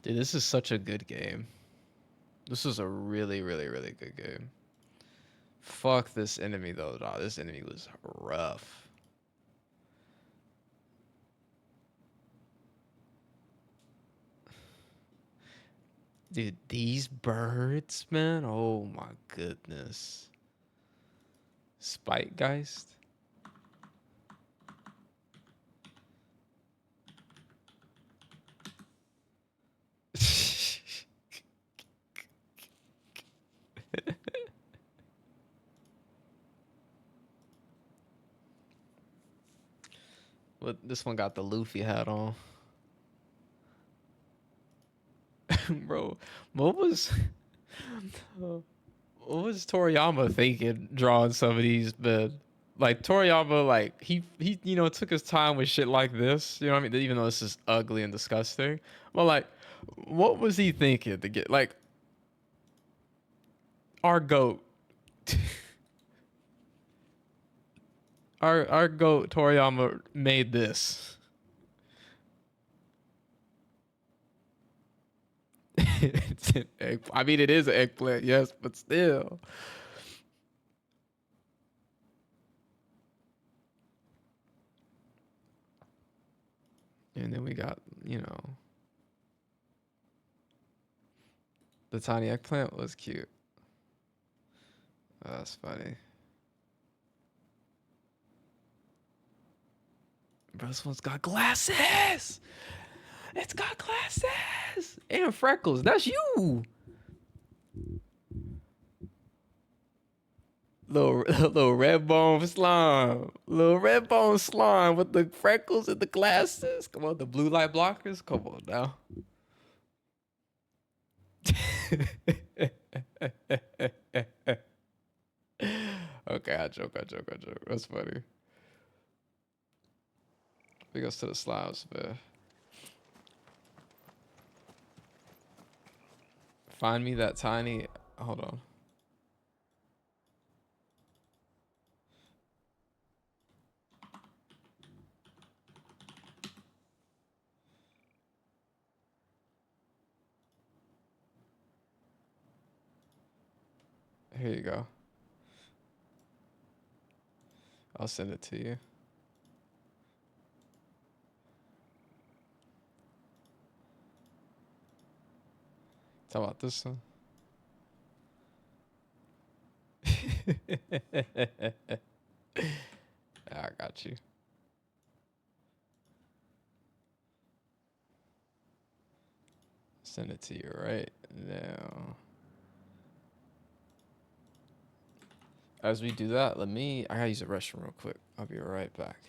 Dude, this is such a good game. This is a really, really, really good game. Fuck this enemy, though. Nah, this enemy was rough. Dude, these birds, man. Oh my goodness. Spitegeist. But this one got the Luffy hat on. Bro, what was Toriyama thinking drawing some of these, man? Like Toriyama, like he took his time with shit like this. You know what I mean? Even though this is ugly and disgusting, but like, what was he thinking to get like our goat, our goat Toriyama made this. It's an egg. I mean, it is an eggplant, yes, but still. And then we got, the tiny eggplant was cute. Oh, that's funny. Bro, this one's got glasses. It's got glasses and freckles. That's you. Little red bone slime. Little red bone slime with the freckles and the glasses. Come on, the blue light blockers. Come on now. Okay, I joke. That's funny. Big ups to the slimes, man. Find me that tiny. Hold on. Here you go. I'll send it to you. How about this one? I got you. Send it to you right now. As we do that, I gotta use the restroom real quick. I'll be right back.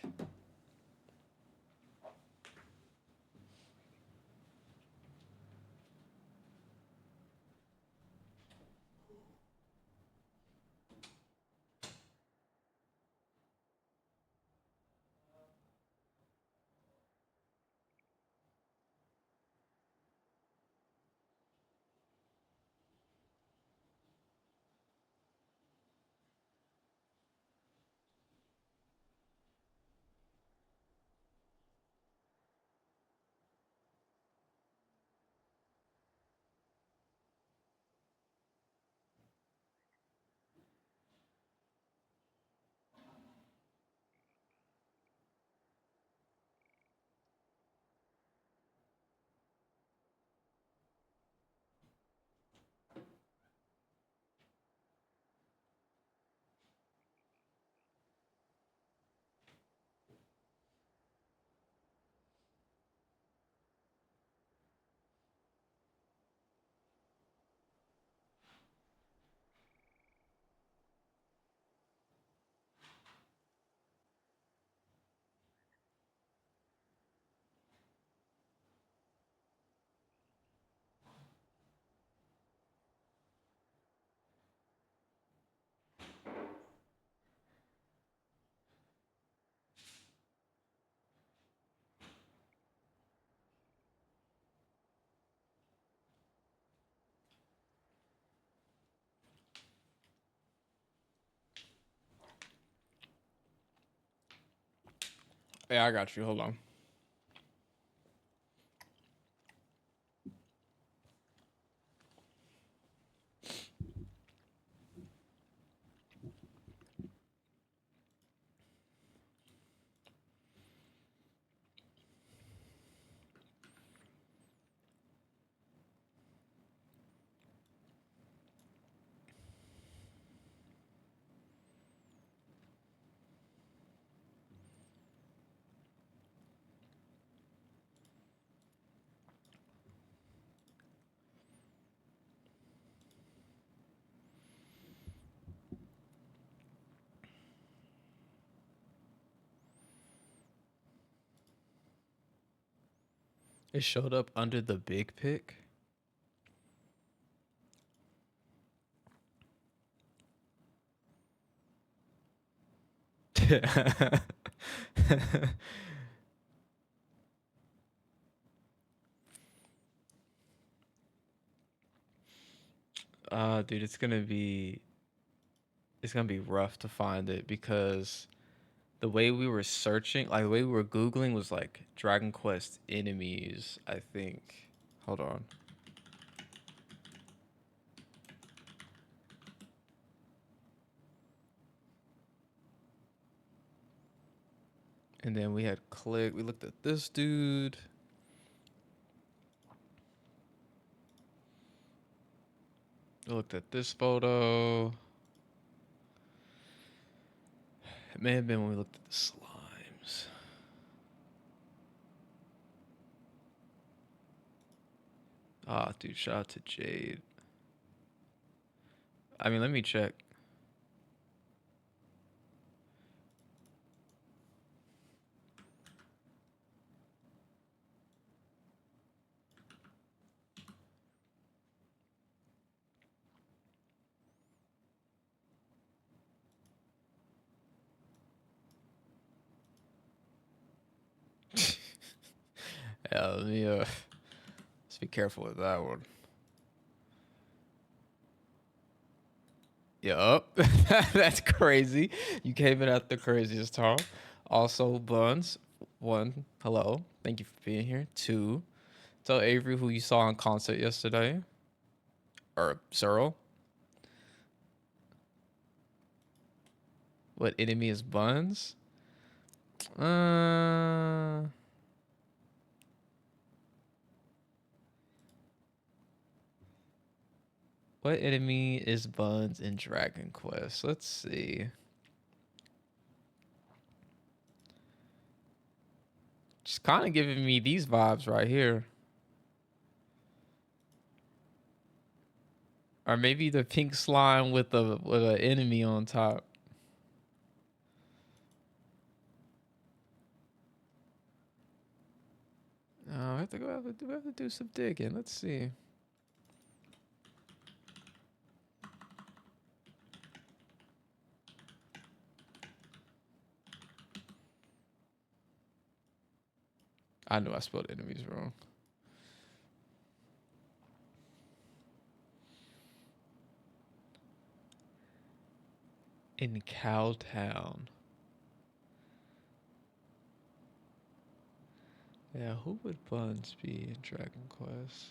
Yeah, I got you. Hold on. It showed up under the big pick. Dude, it's gonna be rough to find it because the way we were searching, like the way we were Googling was like Dragon Quest enemies, I think. Hold on. And then we looked at this dude. We looked at this photo. It may have been when we looked at the slimes. Ah, dude, shout out to Jade. I mean, let me check. Yeah, let me let's be careful with that one. Yup. That's crazy. You came in at the craziest time. Also, Buns, one, hello. Thank you for being here. Two, tell Avery who you saw on concert yesterday. Or Cyril. What enemy is Buns? What enemy is Buns in Dragon Quest? Let's see. Just kind of giving me these vibes right here. Or maybe the pink slime with an enemy on top. I have to go. We have to do some digging. Let's see. I knew I spelled enemies wrong. In Cowtown. Yeah, who would Buns be in Dragon Quest?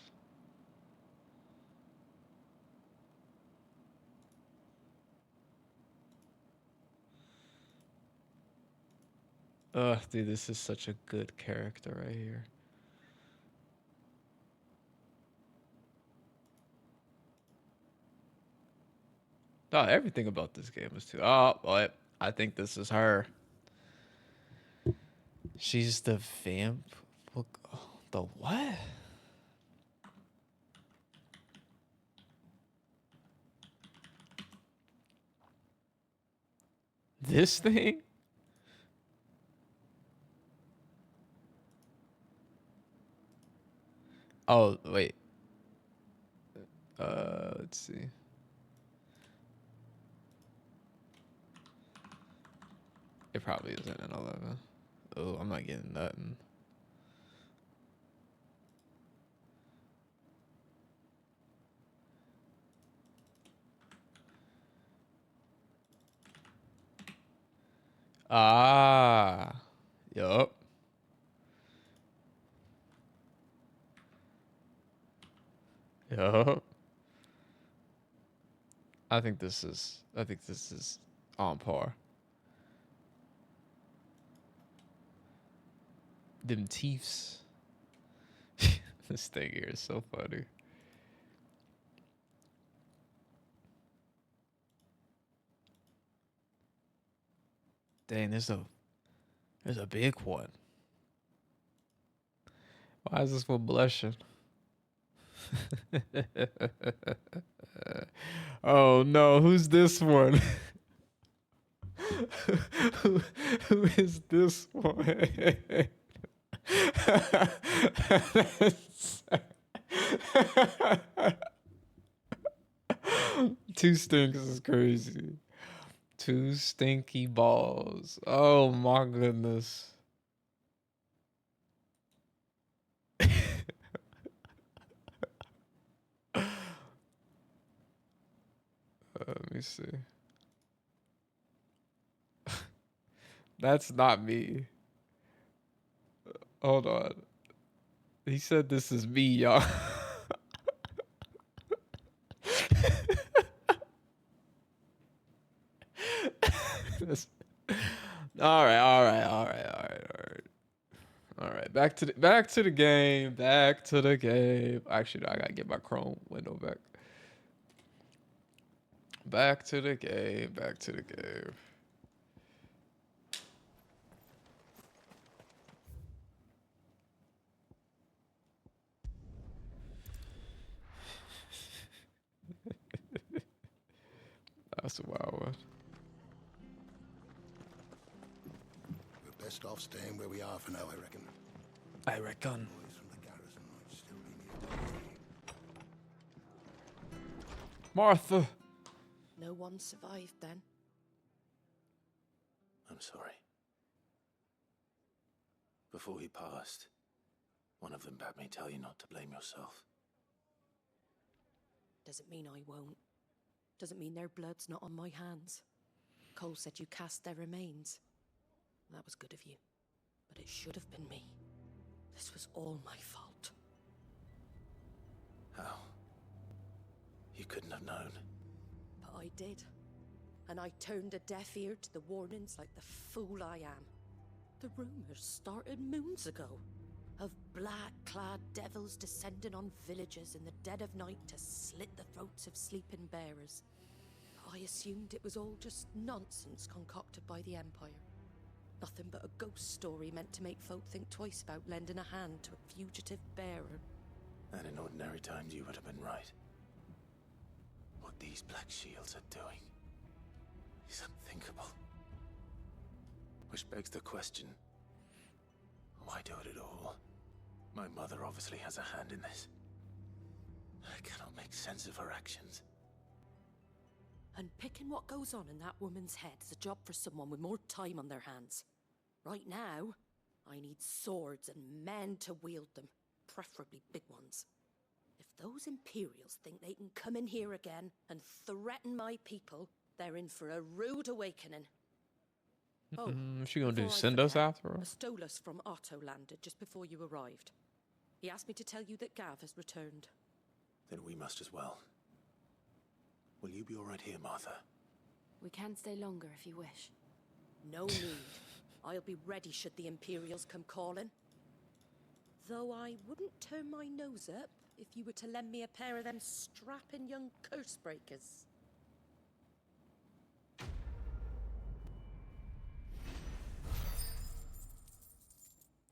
Ugh, dude, this is such a good character right here. Oh, everything about this game is too. Oh, but I think this is her. She's the vamp. The what? This thing? Oh, wait. Let's see. It probably isn't an 11. Oh, I'm not getting nothing. Ah. Yup. I think this is on par. Them teeths. This thing here is so funny. Dang, there's a big one. Why is this one blushing? Oh no, who's this one? who is this one? Two stinks is crazy. Two stinky balls. Oh my goodness. Let me see. That's not me. Hold on. He said this is me, y'all. All right. Back to the game. Back to the game. Actually, no, I gotta get my Chrome window back. Back to the game. Back to the game. That's a wild one. We're best off staying where we are for now, I reckon. I reckon. Boys from the garrison might still be nearby. Martha. No one survived then. I'm sorry. Before he passed, one of them bade me tell you not to blame yourself. Doesn't mean I won't. Doesn't mean their blood's not on my hands. Cole said you cast their remains. That was good of you. But it should have been me. This was all my fault. How? You couldn't have known. But I did. And I turned a deaf ear to the warnings like the fool I am. The rumors started moons ago. Of black-clad devils descending on villages in the dead of night to slit the throats of sleeping bearers. I assumed it was all just nonsense concocted by the Empire. Nothing but a ghost story meant to make folk think twice about lending a hand to a fugitive bearer. And in ordinary times you would have been right. What these Black Shields are doing is unthinkable. Which begs the question, why do it at all? My mother obviously has a hand in this. I cannot make sense of her actions. And picking what goes on in that woman's head is a job for someone with more time on their hands. Right now, I need swords and men to wield them, preferably big ones. If those Imperials think they can come in here again and threaten my people, they're in for a rude awakening. Oh, What's she gonna do? before I Send us forget, after her? A Stolas from Otto landed just before you arrived. He asked me to tell you that Gav has returned. Then we must as well. Will you be all right here, Martha? We can stay longer if you wish. No need. I'll be ready should the Imperials come calling. Though I wouldn't turn my nose up if you were to lend me a pair of them strapping young curse breakers.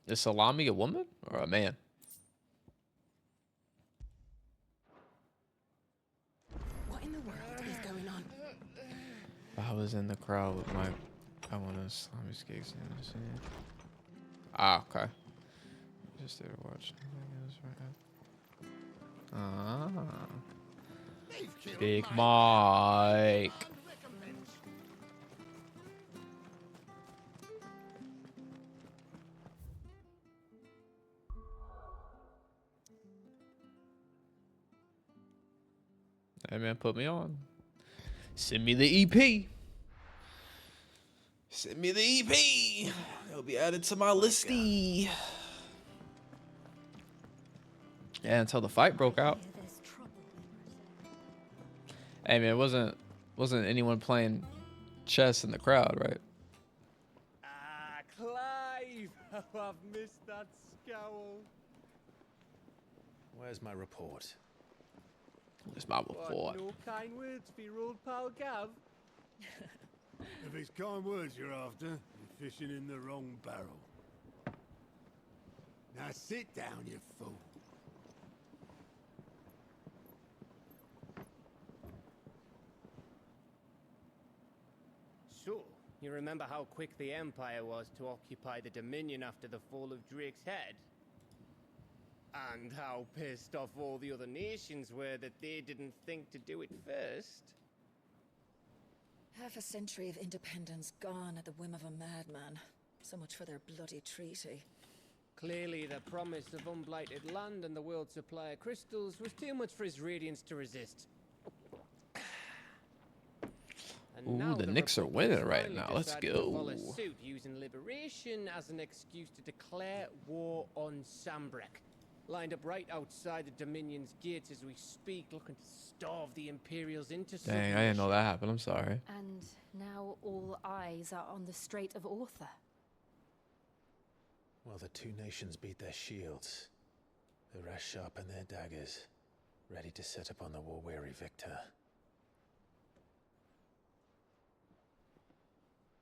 Is Salami a woman or a man? What in the world is going on? I was in the crowd with my. I want to Salami skates. Ah, okay. Just there to watch. Ah. Big Mike. Hey man, put me on. Send me the EP. Send me the EP. It'll be added to my listy. Yeah, until the fight broke out. Hey man, it Wasn't anyone playing chess in the crowd, right? Ah, Clive! Oh, I've missed that scowl. Where's my report? Where's my report? What, no kind words for your old pal Gav? If it's kind words you're after, you're fishing in the wrong barrel. Now sit down, you fool. So, you remember how quick the Empire was to occupy the Dominion after the fall of Drake's head? And how pissed off all the other nations were that they didn't think to do it first? Half a century of independence gone at the whim of a madman. So much for their bloody treaty. Clearly, the promise of unblighted land and the world's supply of crystals was too much for his radiance to resist. And Ooh, now the Knicks are Republic winning right finally now. Let's decided to follow go. suit, using liberation as an excuse to declare war on Sambrek. Lined up right outside the Dominion's gates as we speak, looking to starve the Imperials into Dang, I didn't know that happened. I'm sorry. And now all eyes are on the Strait of Author. Well, the two nations beat their shields. The rest sharpen their daggers, ready to set upon the war-weary victor.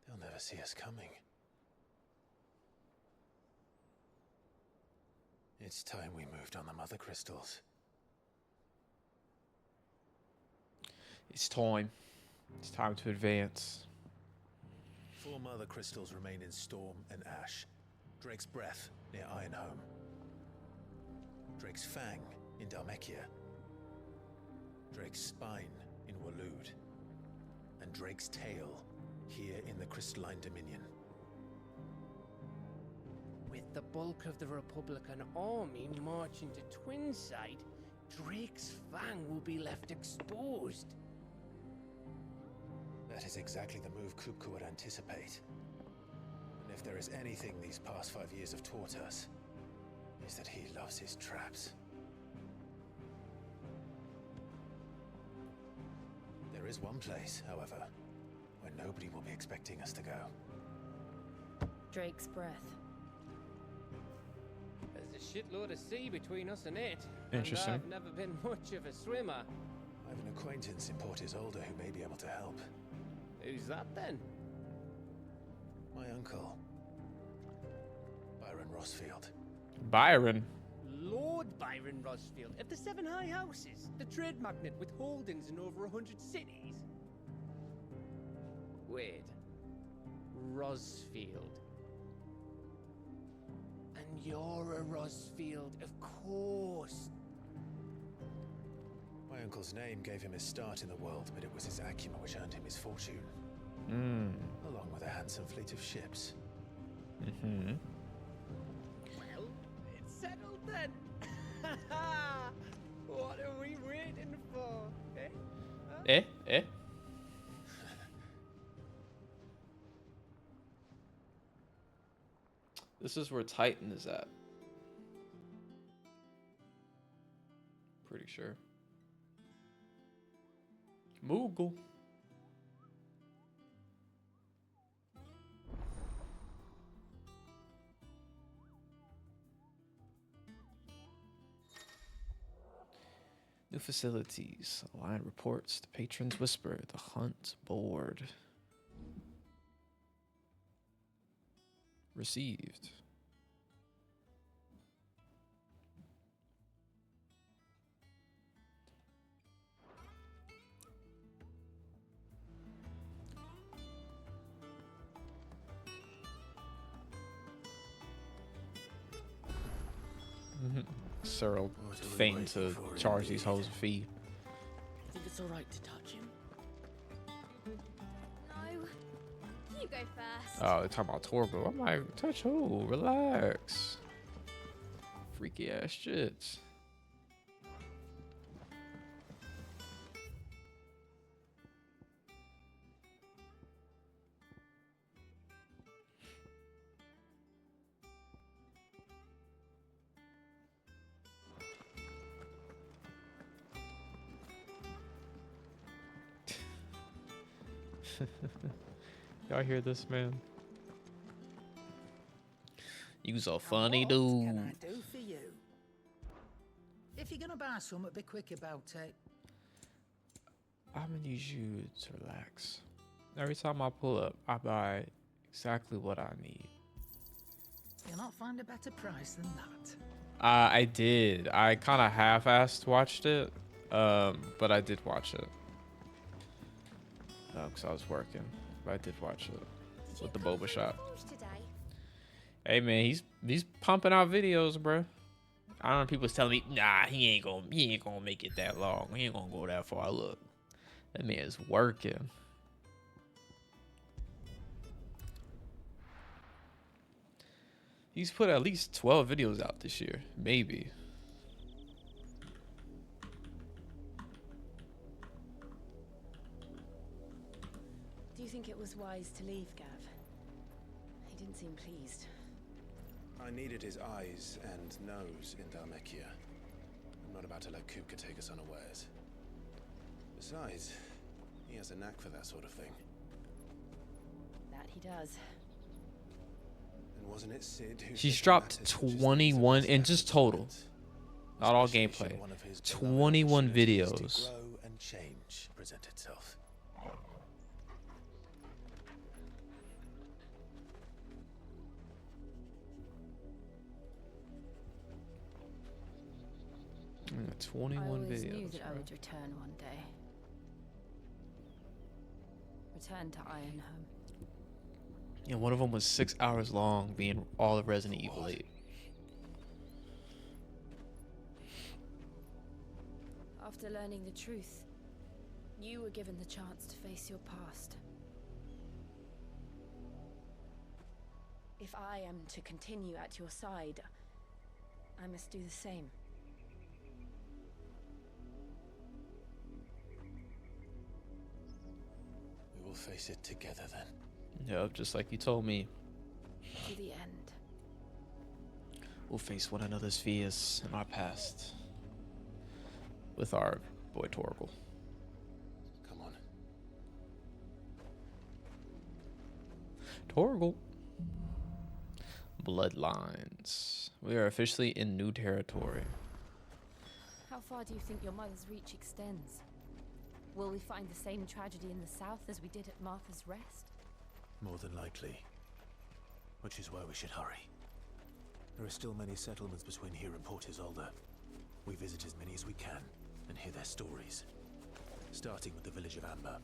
They'll never see us coming. It's time we moved on the Mother Crystals. It's time. It's time to advance. 4 Mother Crystals remain in Storm and Ash. Drake's Breath near Ironhome. Drake's Fang in Dhalmekia. Drake's Spine in Waloed. And Drake's Tail here in the Crystalline Dominion. With the bulk of the Republican army marching to Twinside, Drake's Fang will be left exposed. That is exactly the move Kupka would anticipate. And if there is anything these past 5 years have taught us, is that he loves his traps. There is one place, however, where nobody will be expecting us to go. Drake's Breath. There's a shitload of sea between us and it. Interesting. And I've never been much of a swimmer. I have an acquaintance in Port Isolde who may be able to help. Who's that then? My uncle, Byron Rosfield. Byron. Lord Byron Rosfield of the Seven High Houses, the trade magnate with holdings in over 100 cities. Wait, Rosfield. And you're a Rosfield, of course. My uncle's name gave him his start in the world, but it was his acumen which earned him his fortune. Along with a handsome fleet of ships. Well, it's settled then. What are we waiting for, eh? Huh? Eh? This is where Titan is at. Pretty sure. Moogle. New facilities. Line reports. The patrons whisper. The hunt board. Received. Cyril feigned to charge these hoes a fee. Think it's alright to touch him? No. You go first. Oh, they're talking about Torgo. I'm like, touch who? Relax. Freaky ass shits. Y'all hear this, man? You's a funny What dude. can I do for you? If you're gonna buy something, be quick about it. I'm gonna need you to relax. Every time I pull up, I buy exactly what I need. You'll not find a better price than that. I did. I kind of half-assed watched it, but I did watch it. Because I was working, but I did watch it with the boba shop. Hey man, he's pumping out videos, bro. I don't know. People's telling me, nah, he ain't gonna make it that long. He ain't gonna go that far. Look, that man is working. He's put at least 12 videos out this year, maybe. Do you think it was wise to leave, Gav? He didn't seem pleased. I needed his eyes and nose in Dhalmekia. I'm not about to let Kupka take us unawares. Besides, he has a knack for that sort of thing. That he does. And wasn't it Sid who She's said dropped matters were just 21 in just total, not all gameplay. 21 videos. To grow and change present itself. Yeah, I 21 always videos. knew that I bro. would return one day. Return to Ironhome. Yeah, one of them was 6 hours long, being all of Resident Evil 8. After learning the truth, you were given the chance to face your past. If I am to continue at your side, I must do the same. We will face it together then. Yep, just like you told me. To the end. We'll face one another's fears in our past. With our boy Torgal. Come on. Torgal. Bloodlines. We are officially in new territory. How far do you think your mother's reach extends? Will we find the same tragedy in the south as we did at Martha's Rest? More than likely. Which is why we should hurry. There are still many settlements between here and Port Isolde. We visit as many as we can and hear their stories. Starting with the village of Amber.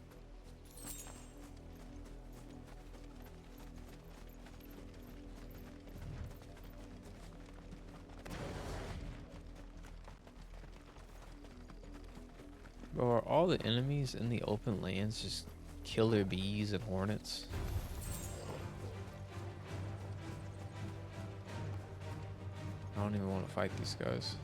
Bro, are all the enemies in the open lands just killer bees and hornets? I don't even want to fight these guys.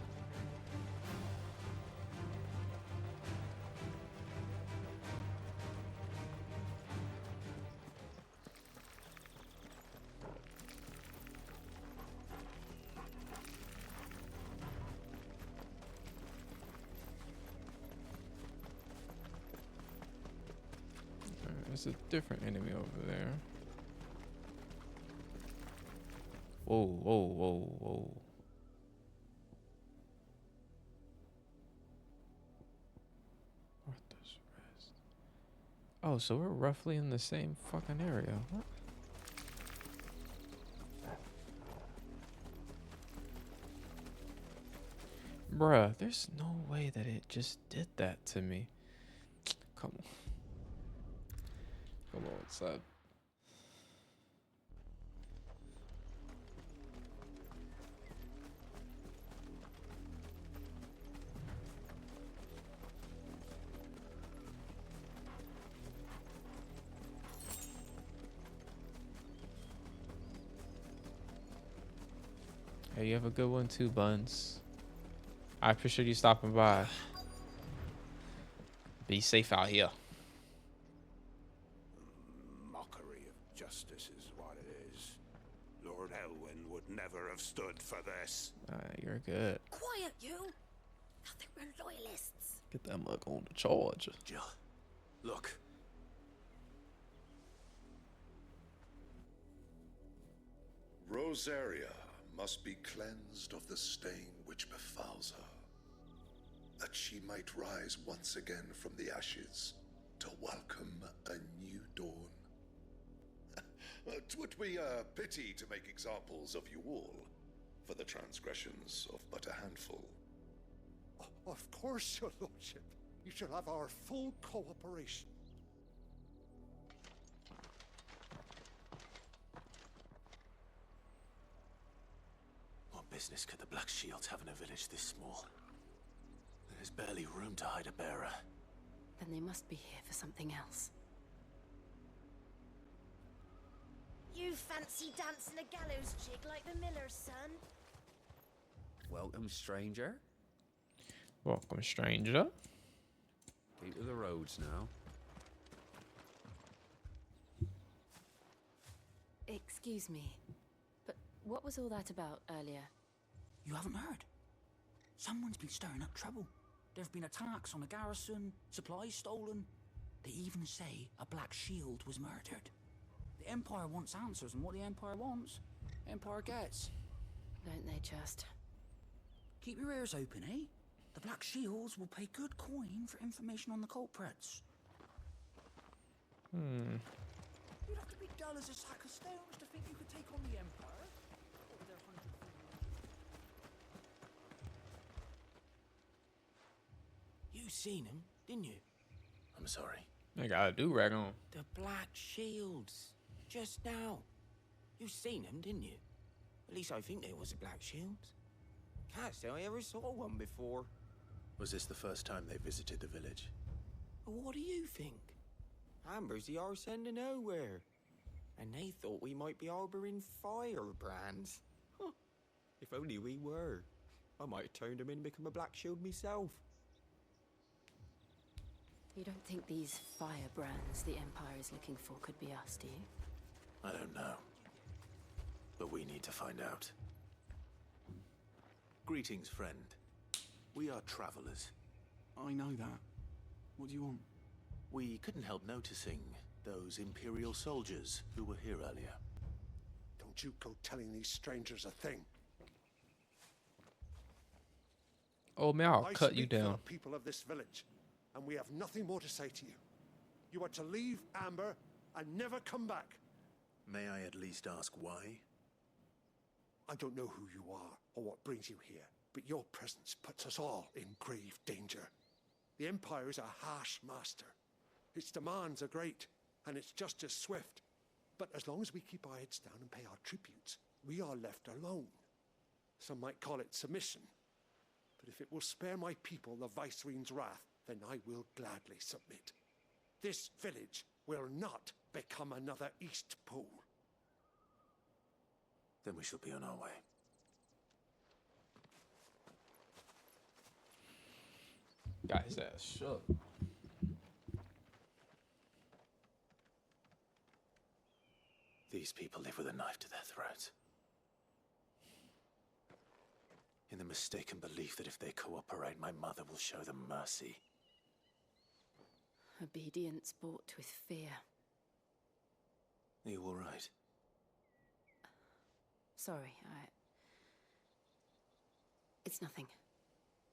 There's a different enemy over there. Whoa, whoa, whoa, whoa. Martha's Rest. Oh, so we're roughly in the same fucking area. What? Bruh, there's no way that it just did that to me. Come on. Come on, sad. Hey, you have a good one too, Buns. I appreciate you stopping by. Be safe out here. Mockery of justice is what it is. Lord Elwyn would never have stood for this. You're good. Quiet, you! I think we're loyalists. Get that mug on the charge. Jill, look. Rosaria must be cleansed of the stain which befouls her, that she might rise once again from the ashes to welcome a new dawn. 'Twould be a pity to make examples of you all for the transgressions of but a handful. Of course, your lordship. You shall have our full cooperation. What business could the Black Shields have in a village this small? There's barely room to hide a bearer. Then they must be here for something else. You fancy dancing a gallows jig like the miller's son? Welcome, stranger. Welcome, stranger. Keep to the roads now. Excuse me, but what was all that about earlier? You haven't heard? Someone's been stirring up trouble. There have been attacks on the garrison, supplies stolen. They even say a Black Shield was murdered. The Empire wants answers, and what the Empire wants, Empire gets. Don't they just? Keep your ears open, eh? The Black Shields will pay good coin for information on the culprits. You'd have to be dull as a sack of stones to think you could take on the Empire. What with their 100 You seen him, didn't you? I'm sorry. I got a do-rag on. The Black Shields. Just now. You seen them, didn't you? At least I think there was a Black Shields. Can't say I ever saw one before. Was this the first time they visited the village? What do you think? Amber's the arse end of nowhere. And they thought we might be harboring firebrands. Huh. If only we were. I might have turned them in and become a Black Shield myself. You don't think these firebrands the Empire is looking for could be us, do you? I don't know. But we need to find out. Greetings, friend. We are travelers. I know that. What do you want? We couldn't help noticing those Imperial soldiers who were here earlier. Don't you go telling these strangers a thing. Oh man, I'll I cut you speak for down. the people of this village, and we have nothing more to say to you. You are to leave Amber and never come back. May I at least ask why? I don't know who you are or what brings you here, but your presence puts us all in grave danger. The Empire is a harsh master. Its demands are great, and its justice swift. But as long as we keep our heads down and pay our tributes, we are left alone. Some might call it submission. But if it will spare my people the Viceroy's wrath, then I will gladly submit. This village will not become another East Pool. Then we shall be on our way. Guy's ass shook. These people live with a knife to their throats. In the mistaken belief that if they cooperate, my mother will show them mercy. Obedience bought with fear. Are you all right? Sorry, It's nothing.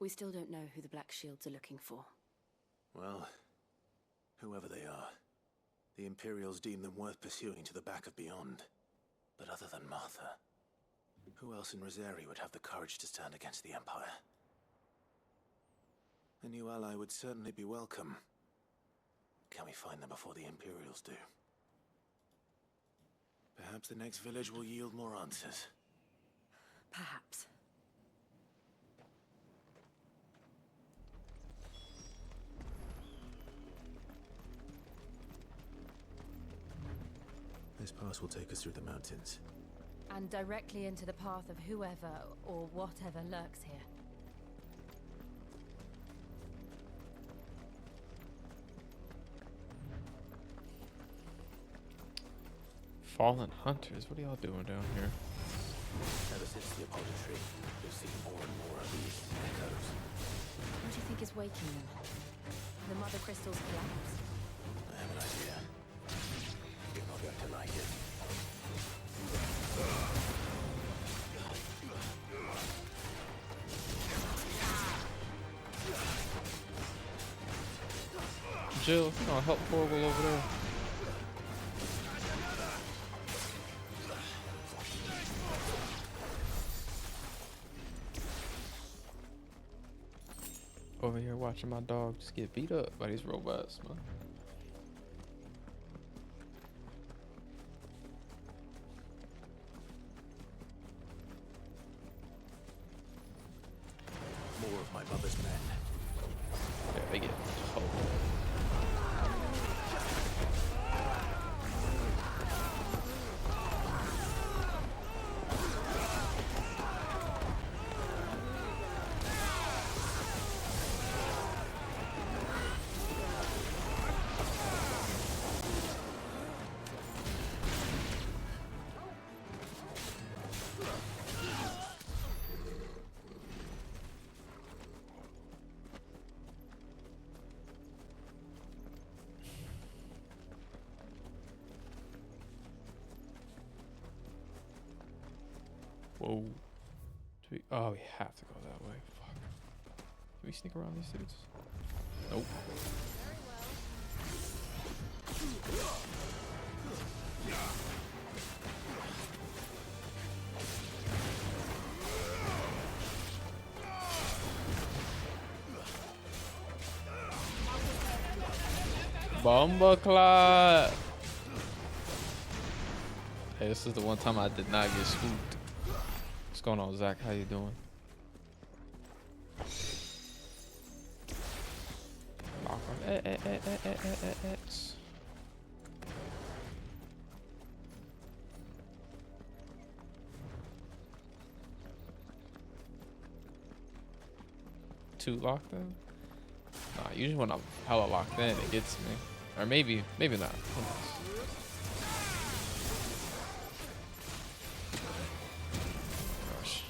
We still don't know who the Black Shields are looking for. Well, whoever they are, the Imperials deem them worth pursuing to the back of beyond. But other than Martha, who else in Rosaria would have the courage to stand against the Empire? A new ally would certainly be welcome. Can we find them before the Imperials do? Perhaps the next village will yield more answers. Perhaps. This pass will take us through the mountains. And directly into the path of whoever or whatever lurks here. Fallen hunters, what are y'all doing down here? Ever since the Apollo tree, we've seen more and more of these echoes. What do you think is waking them? The mother crystals collapsed? I have an idea. You're not going to like it. Jill. Oh, help Horrible over there. Over here watching my dog just get beat up by these robots, man. More of my mother's men. Yeah, they get told. Whoa. Oh, we have to go that way. Fuck. Can we sneak around these dudes? Nope. Bumbleclot. Hey, this is the one time I did not get spooked. What's going on, Zach? How you doing? X. Two locked in? Nah, usually when I'm hella locked in, it gets me. Or maybe not. Who knows? Gosh.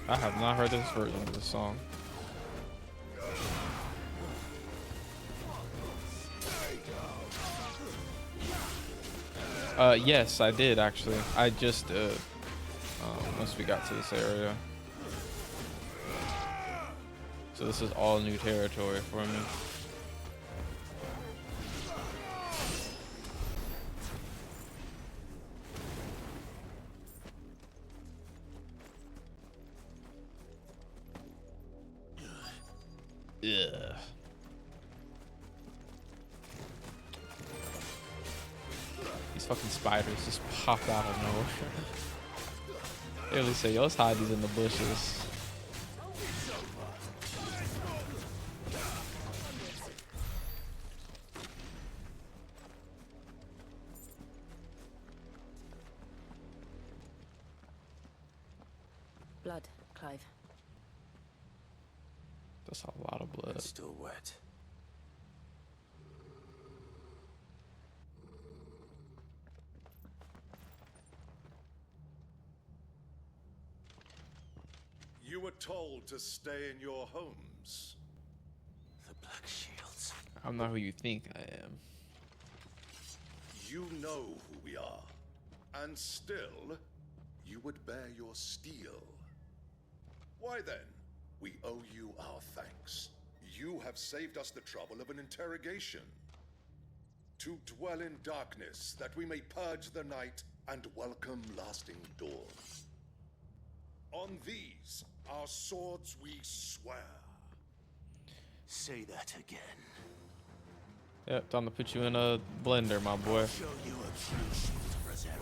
I have not heard this version of the song. Yes, I did actually. I just once we got to this area. So this is all new territory for me. Yeah. These fucking spiders just pop out of nowhere. They really say, yo, let's hide these in the bushes. Blood, Clive. That's a lot of blood. It's still wet. You were told to stay in your homes. The Black Shields. I'm not who you think I am. You know who we are. And still, you would bear your steel. Why then, we owe you our thanks. You have saved us the trouble of an interrogation. To dwell in darkness, that we may purge the night and welcome lasting dawn. On these, our swords we swear. Say that again. Yep, time to put you in a blender, my boy. Show you a few shield, Rosaria.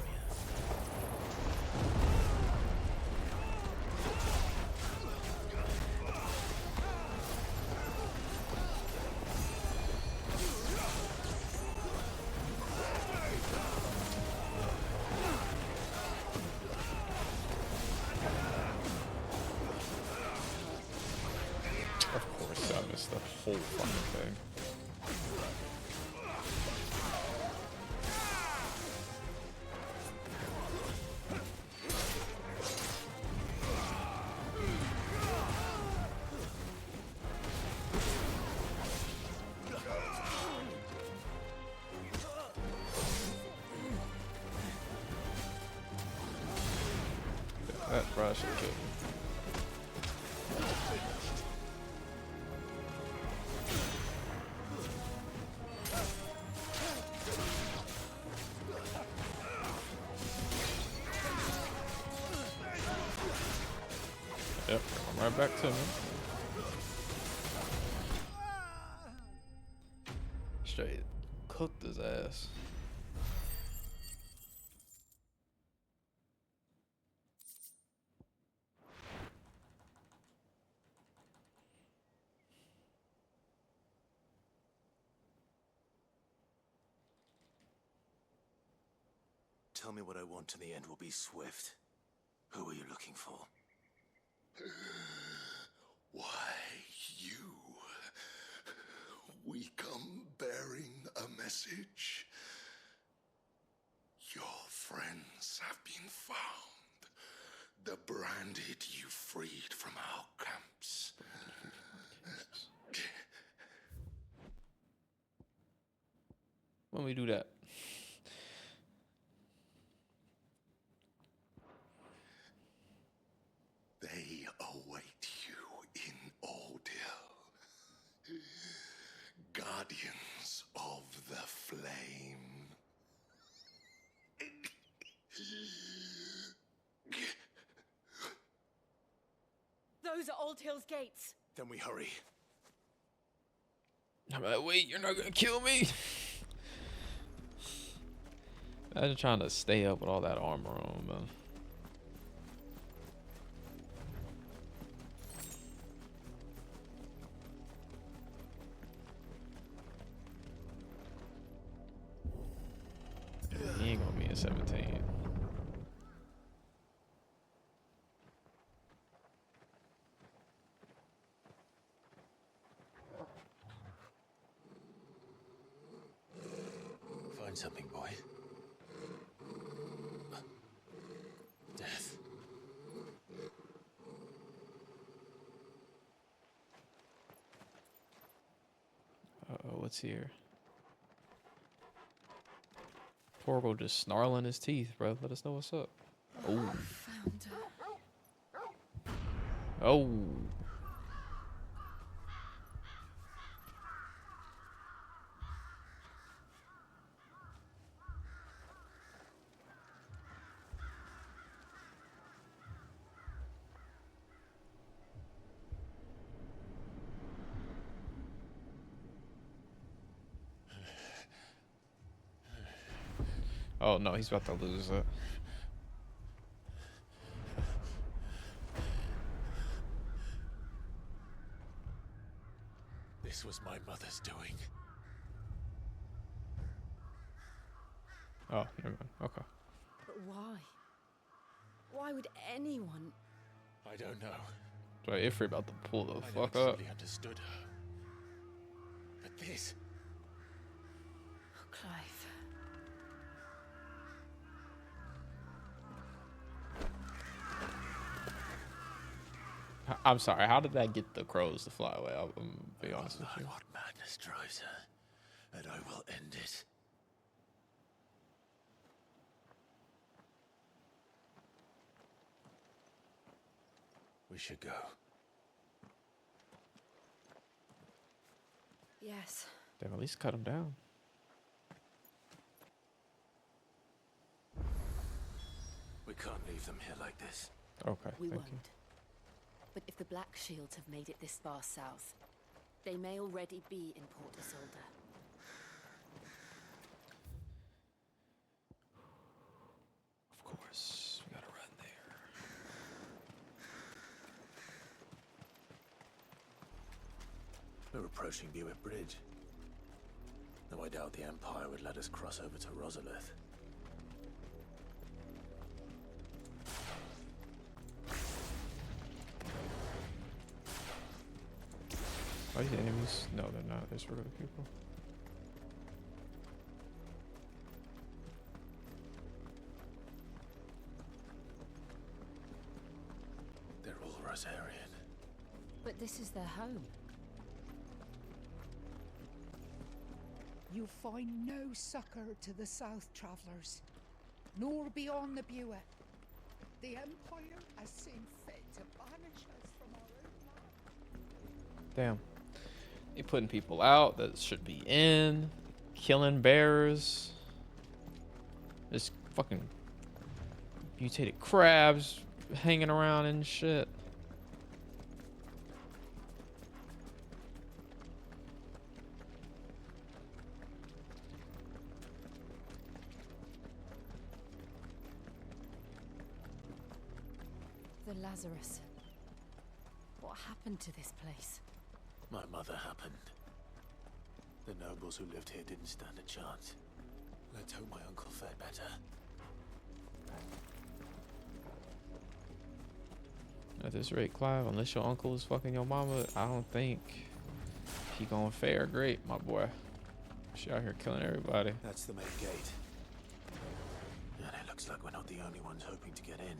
Of course, I missed the whole fucking thing. That probably should kill me. Yep, come right back to me. Straight cooked his ass. Tell me what I want and the end will be swift. Who are you looking for? Why, you. We come bearing a message. Your friends have been found. The branded you freed from our camps. When we do that. They await you in Ordeal. Guardians of the Flame. Those are Old Hill's gates. Then we hurry. I'm like, wait, you're not gonna kill me? Imagine trying to stay up with all that armor on, man. He ain't gonna be in 17. Find something, boy. Death. Uh-oh, what's here? Torgal just snarling his teeth, bro. Let us know what's up. Oh. Found her. Oh. Oh no, he's about to lose it. This was my mother's doing. Oh, never mind. Okay. But why? Why would anyone? I don't know. So Ifrit about to pull the I fuck never up. truly understood her. But this. Oh, Clive. I'm sorry. How did that get the crows to fly away? I'm gonna be honest with you. What madness drives her, and I will end it. We should go. Yes. Then at least cut him down. We can't leave them here like this. Okay, We thank won't. you. But if the Black Shields have made it this far south, they may already be in Port Isolde. Of course, we gotta run there. We're approaching Buick Bridge. Though I doubt the Empire would let us cross over to Rosalith. Are these enemies? No, they're not. They're regular people. They're all Rosarian. But this is their home. You find no succor to the south travellers, nor beyond the Buet. The Empire has seen fit to banish us from our own land. Damn. They putting people out that should be in, killing bears. This fucking mutated crabs hanging around and shit. The Lazarus. What happened to this place? My mother happened. The nobles who lived here didn't stand a chance. Let's hope my uncle fared better. At this rate, Clive, unless your uncle is fucking your mama, I don't think he gonna fare great, my boy. She out here killing everybody. That's the main gate. And it looks like we're not the only ones hoping to get in.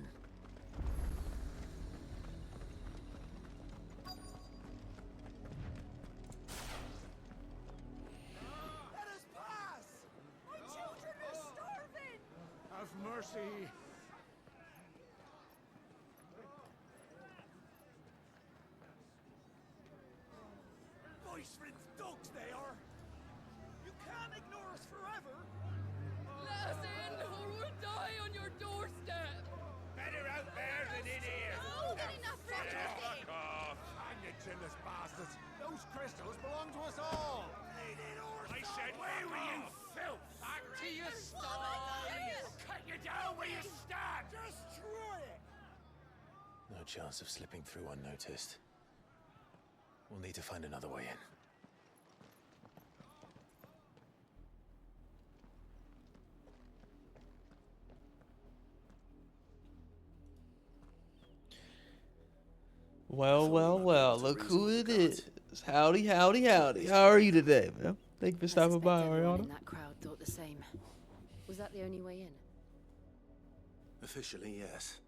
Let us pass! My children are starving! Have mercy. Voice-ridden dogs they are! You can't ignore us forever! Let us in or we'll die on your doorstep! Better out there than in here. No, good enough for Fuck off! Hang you chinless bastards! Those crystals belong to us all! I said, where were you, filth? Back to your stall! Cut you down where you stand! Destroy it! No chance of slipping through unnoticed. We'll need to find another way in. Well, well, well, look who it is. Howdy, howdy, howdy. How are you today, man? Thank you for stopping by, Everyone in Ariana. that crowd thought the same. Was that the only way in? Officially, yes.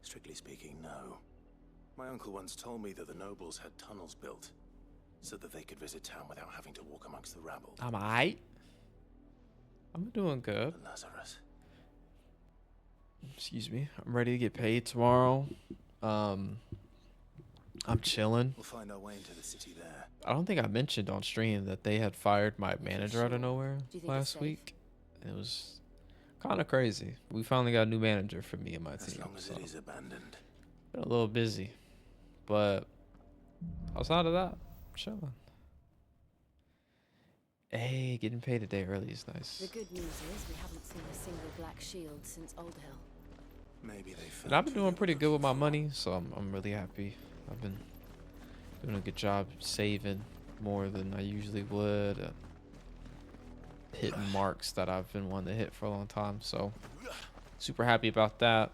Strictly speaking, no. My uncle once told me that the nobles had tunnels built so that they could visit town without having to walk amongst the rabble. I'm aight. I'm doing good. The Lazarus. Excuse me. I'm ready to get paid tomorrow. I'm chilling. We'll find our way into the city there. I don't think I mentioned on stream that they had fired my manager out of nowhere Do you think it's last safe? week. It was kind of crazy. We finally got a new manager for me and my As team. long as so it is abandoned. been a little busy, but outside of that, chilling. Hey, getting paid a day early is nice. The good news is we haven't seen a single black shield since Old Hill. Maybe they And I've been doing pretty good with my money, so I'm really happy. I've been doing a good job saving more than I usually would. Hitting marks that I've been wanting to hit for a long time, so super happy about that.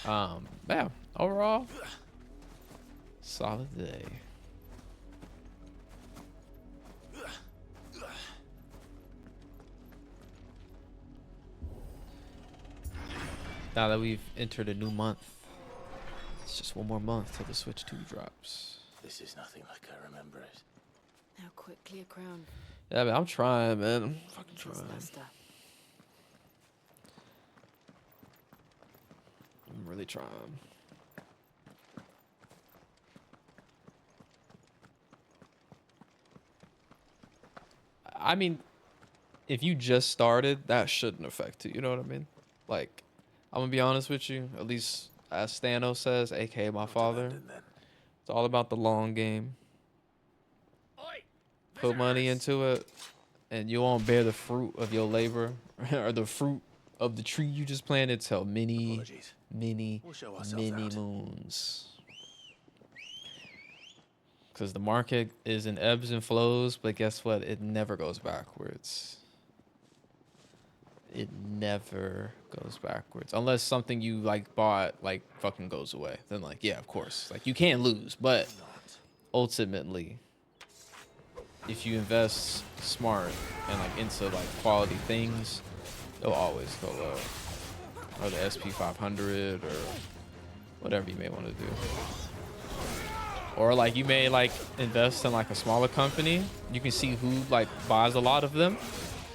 Yeah, overall, solid day. Now that we've entered a new month, it's just one more month till the Switch 2 drops. This is nothing like I remember it. How quickly a crown. Yeah, man, I'm trying, man. I'm fucking Feels trying. faster. I'm really trying. I mean, if you just started, that shouldn't affect you. You know what I mean? Like, I'm gonna be honest with you. At least as Stano says, aka my father, it's all about the long game. Put money into it, and you won't bear the fruit of your labor or the fruit of the tree you just planted till many We'll show ourselves out. moons. Because the market is in ebbs and flows, but guess what? It never goes backwards. It never goes backwards. Unless something you like bought like fucking goes away. Then like, yeah, of course. Like you can't lose. But ultimately, if you invest smart and like into like quality things, they'll always go up. Or the SP 500 or whatever you may want to do. Or like you may like invest in like a smaller company. You can see who like buys a lot of them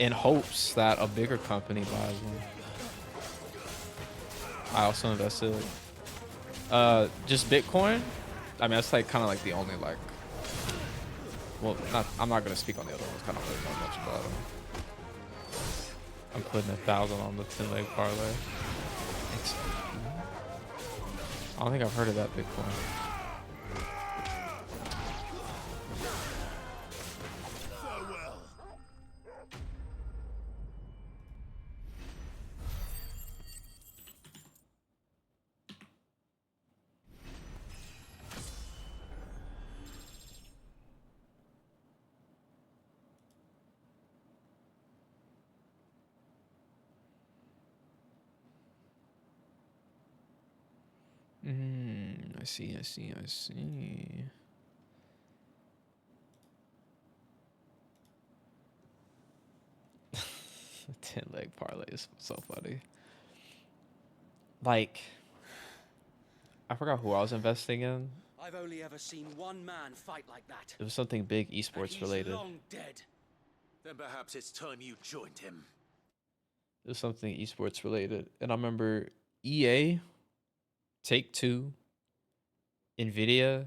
in hopes that a bigger company buys them. I also invested just Bitcoin. I mean, that's like kind of like the only like. Well, I'm not gonna speak on the other ones. Kind of really know much about them. I'm putting 1,000 on the 10-leg parlay. I don't think I've heard of that Bitcoin. I see. 10-leg parlay is so funny. Like, I forgot who I was investing in. I've only ever seen one man fight like that. It was something big esports He's related. long dead. Then perhaps it's time you joined him. It was something esports related. And I remember EA, Take-Two, Nvidia.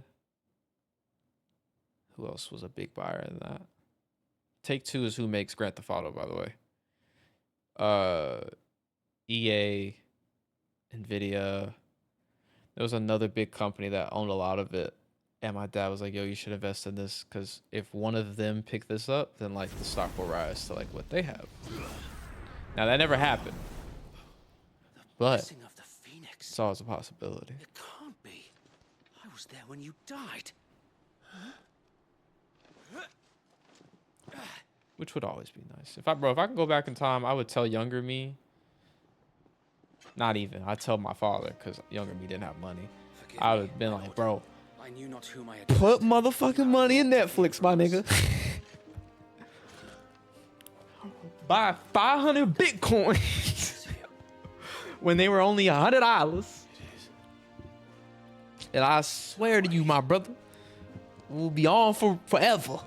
Who else was a big buyer in that? Take-Two is who makes Grand Theft Auto, by the way. EA, Nvidia. There was another big company that owned a lot of it. And my dad was like, yo, you should invest in this, because if one of them pick this up, then like the stock will rise to like what they have. Now that never happened, but it's always a possibility. It can't be. I was there when you died. Which would always be nice. If I can go back in time, I would tell younger me. Not even. I'd tell my father, because younger me didn't have money. I would have been like, bro, I knew not whom I had put motherfucking money in Netflix, my nigga. Buy 500 Bitcoins when they were only $100. And I swear to you, my brother, we'll be on for forever.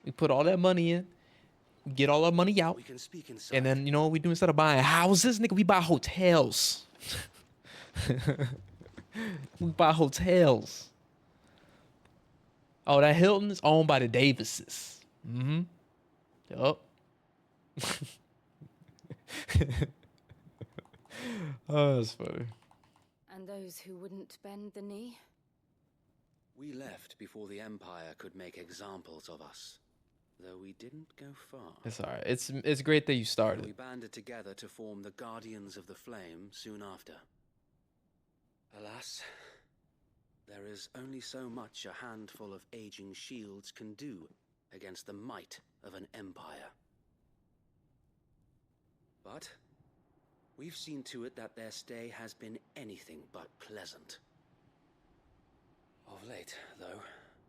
We put all that money in, get all our money out, and then you know what we do instead of buying houses, nigga? We buy hotels. We buy hotels. Oh, that Hilton is owned by the Davises. Yup. Oh, that's funny. And those who wouldn't bend the knee? We left before the Empire could make examples of us. Though we didn't go far. It's alright. It's great that you started. We banded together to form the Guardians of the Flame soon after. Alas, there is only so much a handful of aging shields can do against the might of an empire. But we've seen to it that their stay has been anything but pleasant. Of late, though,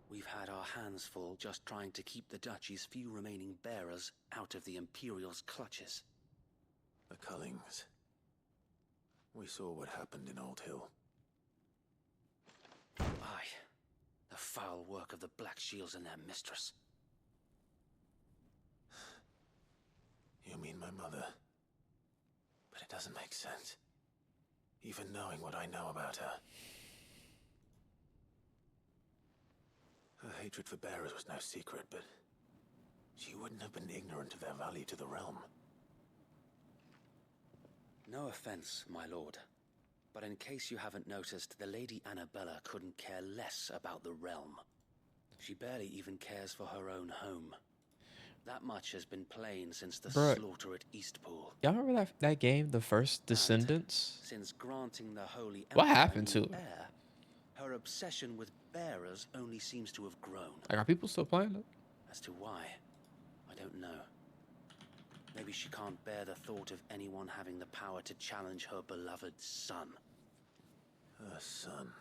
we've had our hands full just trying to keep the Duchy's few remaining bearers out of the Imperial's clutches. The Cullings. We saw what happened in Old Hill. Aye. The foul work of the Black Shields and their mistress. You mean my mother? But it doesn't make sense. Even knowing what I know about her. Her hatred for bearers was no secret, but she wouldn't have been ignorant of their value to the realm. No offense, my lord. But in case you haven't noticed, the Lady Annabella couldn't care less about the realm. She barely even cares for her own home. That much has been plain since the slaughter at Eastpool. Y'all remember that game, the first Descendants? Since granting the Holy What Empire happened to it? heir, her obsession with bearers only seems to have grown. Like, are people still playing it? As to why, I don't know. Maybe she can't bear the thought of anyone having the power to challenge her beloved son. Her son.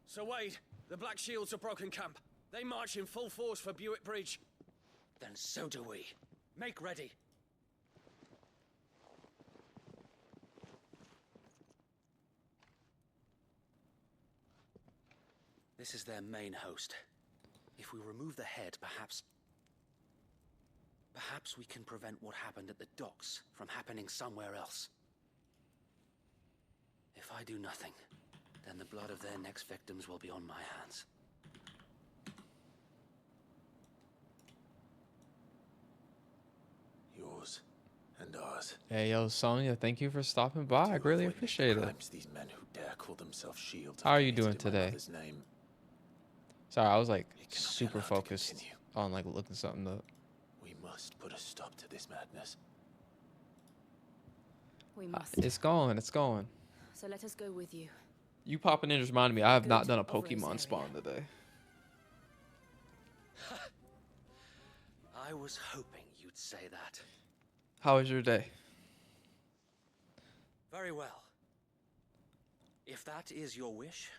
Sir Wade, the Black Shields have broken camp. They march in full force for Buick Bridge. Then so do we. Make ready. This is their main host. If we remove the head, perhaps we can prevent what happened at the docks from happening somewhere else. If I do nothing, then the blood of their next victims will be on my hands. Yours and ours. Hey, yo, Sonya, thank you for stopping by. I really appreciate it. Crimes these men who dare call themselves shields How have are you committed doing in my today? mother's name. Sorry, I was like super focused on like looking something up. We must put a stop to this madness. We must. It's going. It's going. So let us go with you. You popping in just reminded me. I have not Good done a of Rosaria. Pokemon spawn today. I was hoping you'd say that. How was your day? Very well. If that is your wish,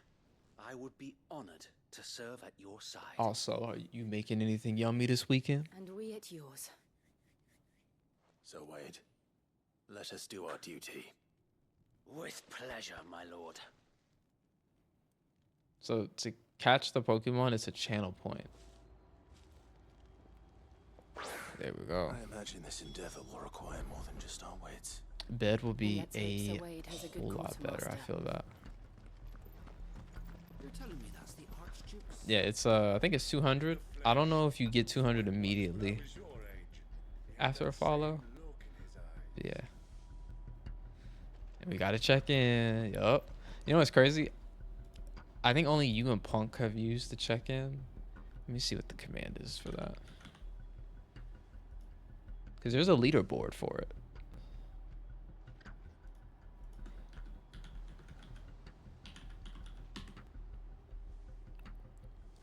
I would be honored to serve at your side. Also, are you making anything yummy this weekend? And we at yours. So Wade, let us do our duty. With pleasure, my lord. So to catch the Pokemon, it's a channel point. There we go. I imagine this endeavor will require more than just our wits. Bed will be Let's hope a Sir Wade has a good whole lot better. I quartermaster. feel that. You're telling me that's the Archduke's? Yeah, it's I think it's 200. I don't know if you get 200 immediately after a follow. Yeah. And we gotta check in. Yup. You know what's crazy? I think only you and Punk have used the check-in. Let me see what the command is for that. Because there's a leaderboard for it.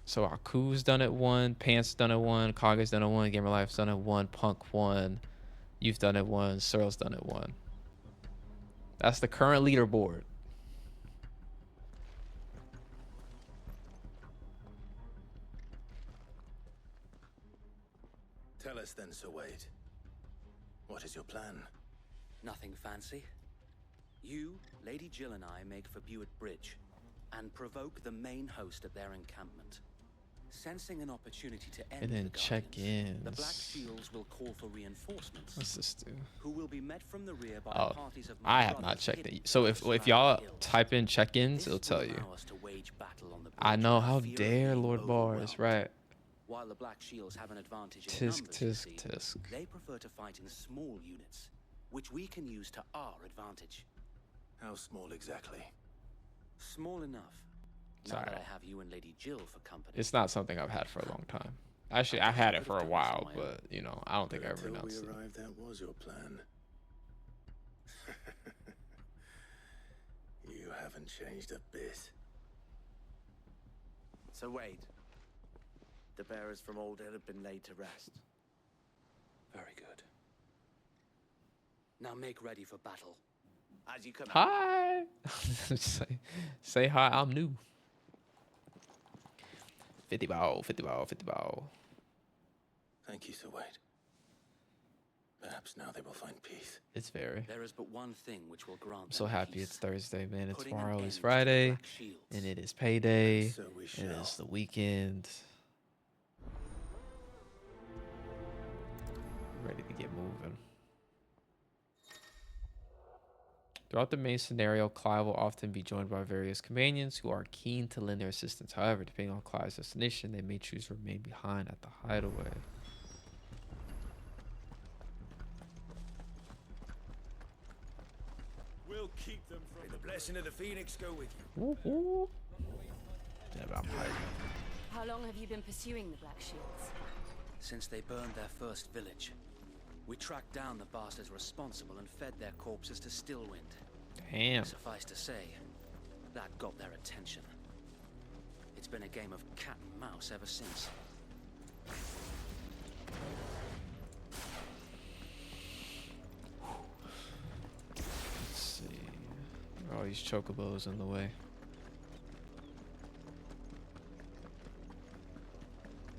So Aku's done it 1, Pants done it 1, Kaga's done it 1, Gamer Life's done it 1, Punk 1, you've done it 1, Searle's done it 1. That's the current leaderboard. Tell us then, Sir Wade. What is your plan? Nothing fancy. You, Lady Jill and I make for Buett Bridge and provoke the main host at their encampment. Sensing an opportunity to end And then the check-ins. the Black Shields will call for reinforcements. What's this do? Who will be met from the rear by Oh, parties of I have not checked it. So if y'all type in check-ins, it'll tell you. I know, how dare Lord Bars, right? While the Black Shields have an advantage in Tisk, numbers, you tisk, see, tisk. they prefer to fight in small units, which we can use to our advantage. How small exactly? Small enough. Now Sorry. that I have you and Lady Jill for company. It's not something I've had for a long time. Actually, I had it for a while, but you know, I don't think I ever Until announced we it. arrived, that was your plan. You haven't changed a bit. So Wade, the bearers from Old Hill have been laid to rest. Very good. Now make ready for battle. As you come. Hi. say hi. I'm new. 50 ball, 50 ball, 50 ball. Thank you, Sir Wade. Perhaps now they will find peace. It's very. There is but one thing which will grant I'm so them happy peace. it's Thursday, man. And Putting an tomorrow end is to the Friday, Black Shields. and it is payday. So we It shall. is the weekend. Ready to get moving. Throughout the main scenario, Clive will often be joined by various companions who are keen to lend their assistance. However, depending on Clive's destination, they may choose to remain behind at the hideaway. We'll keep them from the blessing of the Phoenix go with you. Woo woo. Yeah, but I'm hyped. How long have you been pursuing the Black Shields? Since they burned their first village, we tracked down the bastards responsible and fed their corpses to Stillwind. Damn. Suffice to say, that got their attention. It's been a game of cat and mouse ever since. Let's see. All these chocobos in the way.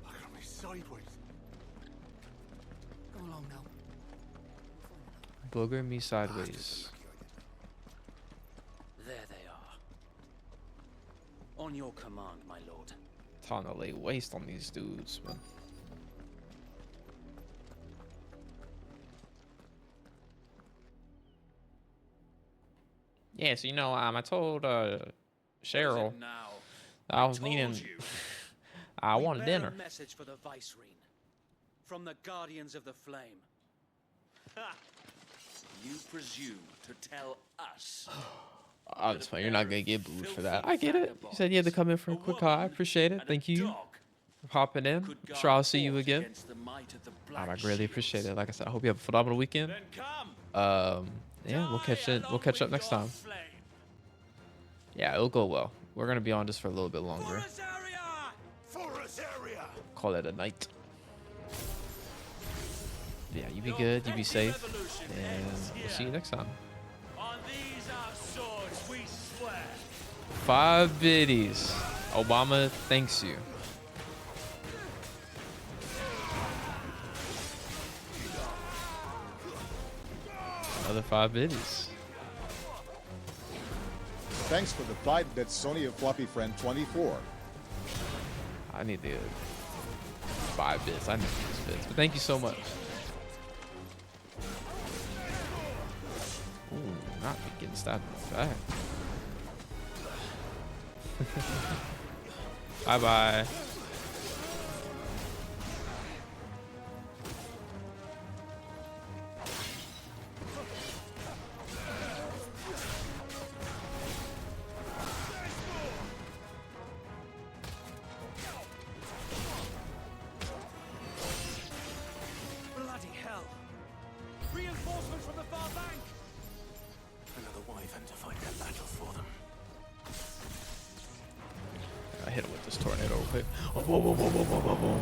Look at me sideways. Go along now. Booger me sideways. There they are. On your command, my lord. Time to lay waste on these dudes, man. Yeah, so I told Cheryl I was needing. I wanted dinner. A message for the Vicereine from the Guardians of the Flame. Ha! You presume to tell us? Honestly, you're not gonna get booed for that. I get it. You said you had to come in for a quick call. I appreciate it. Thank you for hopping in. I'm sure I'll see you again. I greatly appreciate it. Like I said, I hope you have a phenomenal weekend. Yeah, we'll catch up next time. Yeah, it'll go well. We're gonna be on just for a little bit longer. Call that a night. Yeah, you be good, you be safe, and we'll see you next time. 5 biddies. Obama thanks you. Another 5 biddies. Thanks for the 5 bits, Sony of Floppy Friend 24. I need the 5 bits. I need these bits, but thank you so much. Ooh, not me getting stabbed in the back. Bye bye. Bloody hell! Reinforcements from the far bank! Another wyvern to fight their battle for them. I hit him with this tornado real quick. Oh, whoa, whoa, whoa, whoa, whoa, whoa, whoa.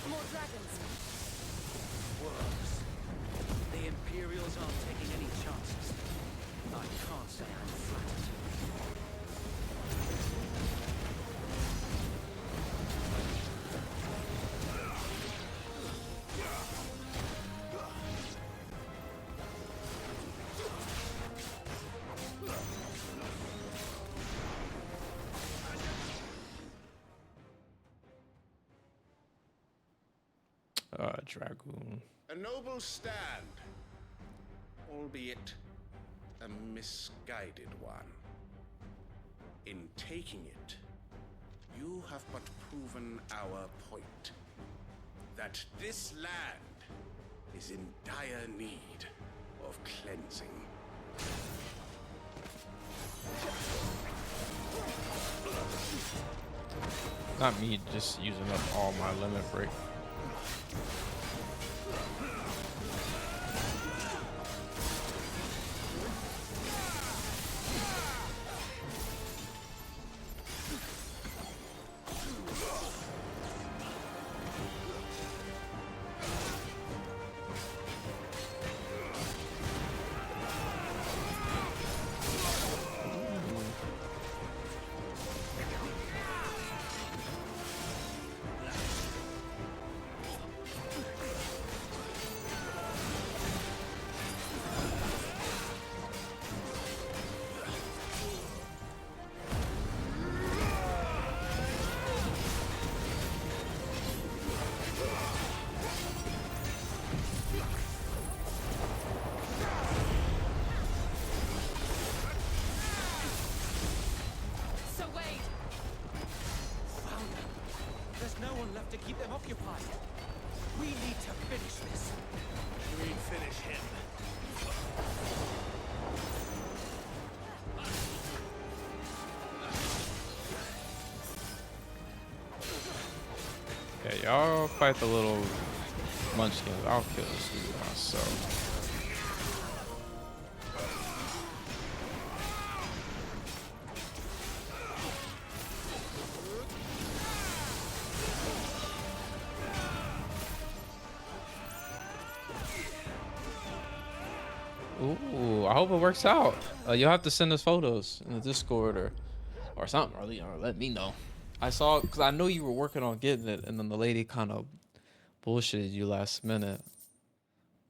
More dragons! Worse. The Imperials aren't taking any chances. I can't say I'm flattered. Dragoon. A noble stand, albeit a misguided one. In taking it, you have but proven our point. That this land is in dire need of cleansing. Not me just using up all my limit break. So Wade! Found them. There's no one left to keep them occupied. We need to finish this. We finish him. Okay, y'all fight the little munchkins. I'll kill this dude myself. Ooh, I hope it works out. You'll have to send us photos in the Discord or something, or let me know. I saw, because I know you were working on getting it, and then the lady kind of bullshitted you last minute.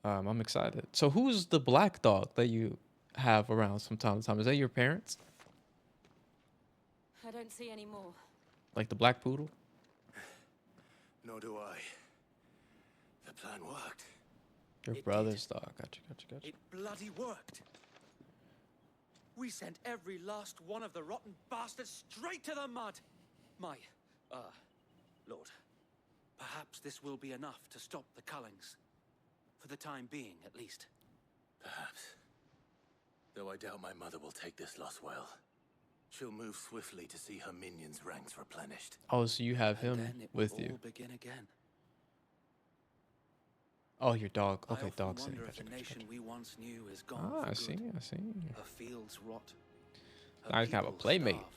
I'm excited. So who's the black dog that you have around from time to time? Is that your parents? I don't see any more. Like the black poodle? Nor do I. The plan worked. Your brother's dog. Gotcha. It bloody worked. We sent every last one of the rotten bastards straight to the mud. My, Lord, perhaps this will be enough to stop the Cullings. For the time being, at least. Perhaps. Though I doubt my mother will take this loss well. She'll move swiftly to see her minions' ranks replenished. Oh, so you have him Then it with will you. all begin again. Oh, your dog. Okay, I often dog's in. wonder if the nation we once knew is gone for I good. see. Her fields rot. Her Now you can have a people playmate. starve.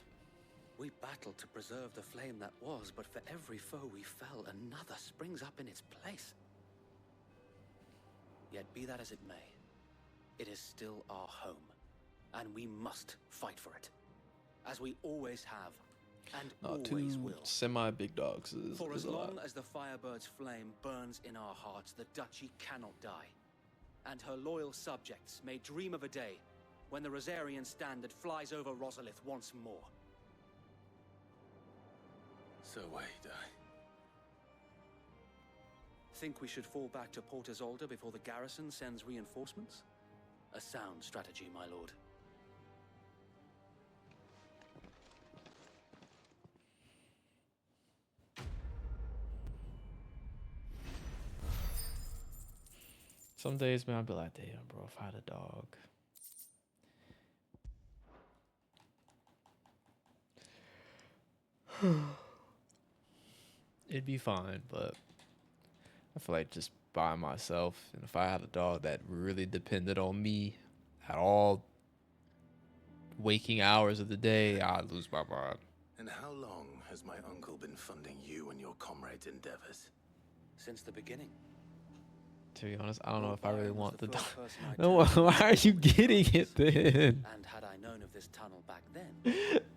We battled to preserve the flame that was, but for every foe we fell, another springs up in its place. Yet be that as it may, it is still our home, and we must fight for it, as we always have, and always Two will. semi-big dogs For is as a lot. long as the Firebird's flame burns in our hearts, the Duchy cannot die. And her loyal subjects may dream of a day when the Rosarian standard flies over Rosalith once more. So wait, Think we should fall back to Port Isolde before the garrison sends reinforcements? A sound strategy, my lord. Some days, man, I'll be like, damn, bro, if I had a dog. It'd be fine, but I feel like just by myself, and if I had a dog that really depended on me at all waking hours of the day, I'd lose my mind. And how long has my uncle been funding you and your comrades' endeavors? Since the beginning. To be honest, I don't know if I really want the dog. First person I No, turned why are you getting it then? And had I known of this tunnel back then,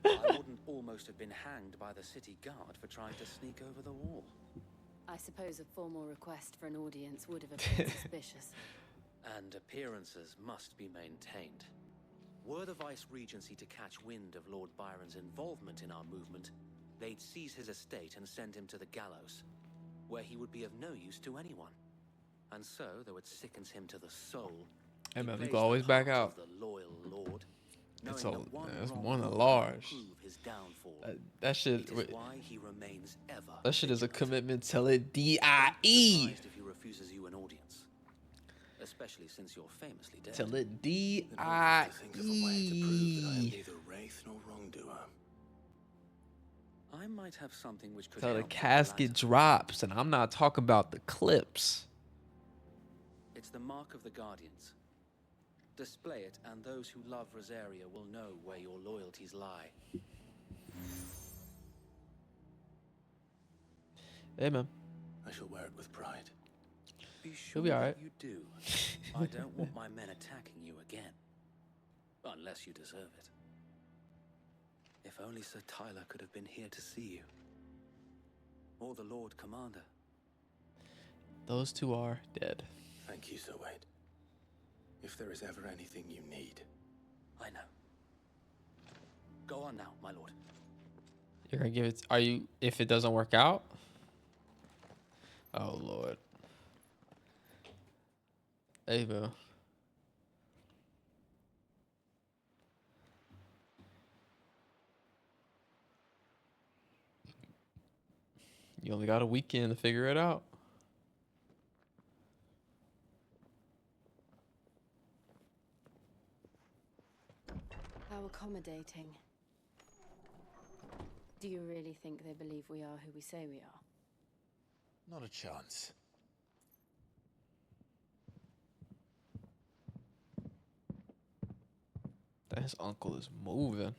I wouldn't almost have been hanged by the city guard for trying to sneak over the wall. I suppose a formal request for an audience would have appeared suspicious. And appearances must be maintained. Were the Vice-Regency to catch wind of Lord Byron's involvement in our movement, they'd seize his estate and send him to the gallows, where he would be of no use to anyone. And so, though it sickens him to the soul, Hey man, he you plays can always the back part out. of the loyal lord, It's knowing all, that one it's wrong one of move large. will prove his downfall. That shit. It is why he remains ever. That shit is a commitment. Tell it D-I-E. Surprised if he refuses you an audience, especially since you're famously dead. Tell it Think of a way to prove that I am D-I-E. neither wraith nor wrongdoer. I might have something which could Till the help casket drops, and I'm not talking about the clips. It's the mark of the Guardians. Display it, and those who love Rosaria will know where your loyalties lie. Hey man, I shall wear it with pride. Be you'll sure be that alright. you do. I don't want my men attacking you again. Unless you deserve it. If only Sir Tyler could have been here to see you. Or the Lord Commander. Those two are dead. Thank you, Sir Wade. If there is ever anything you need. I know. Go on now, my lord. You're gonna give it. Are you? If it doesn't work out. Oh Lord. Hey man. You only got a weekend to figure it out. How accommodating. Do you really think they believe we are who we say we are? Not a chance. That his uncle is moving.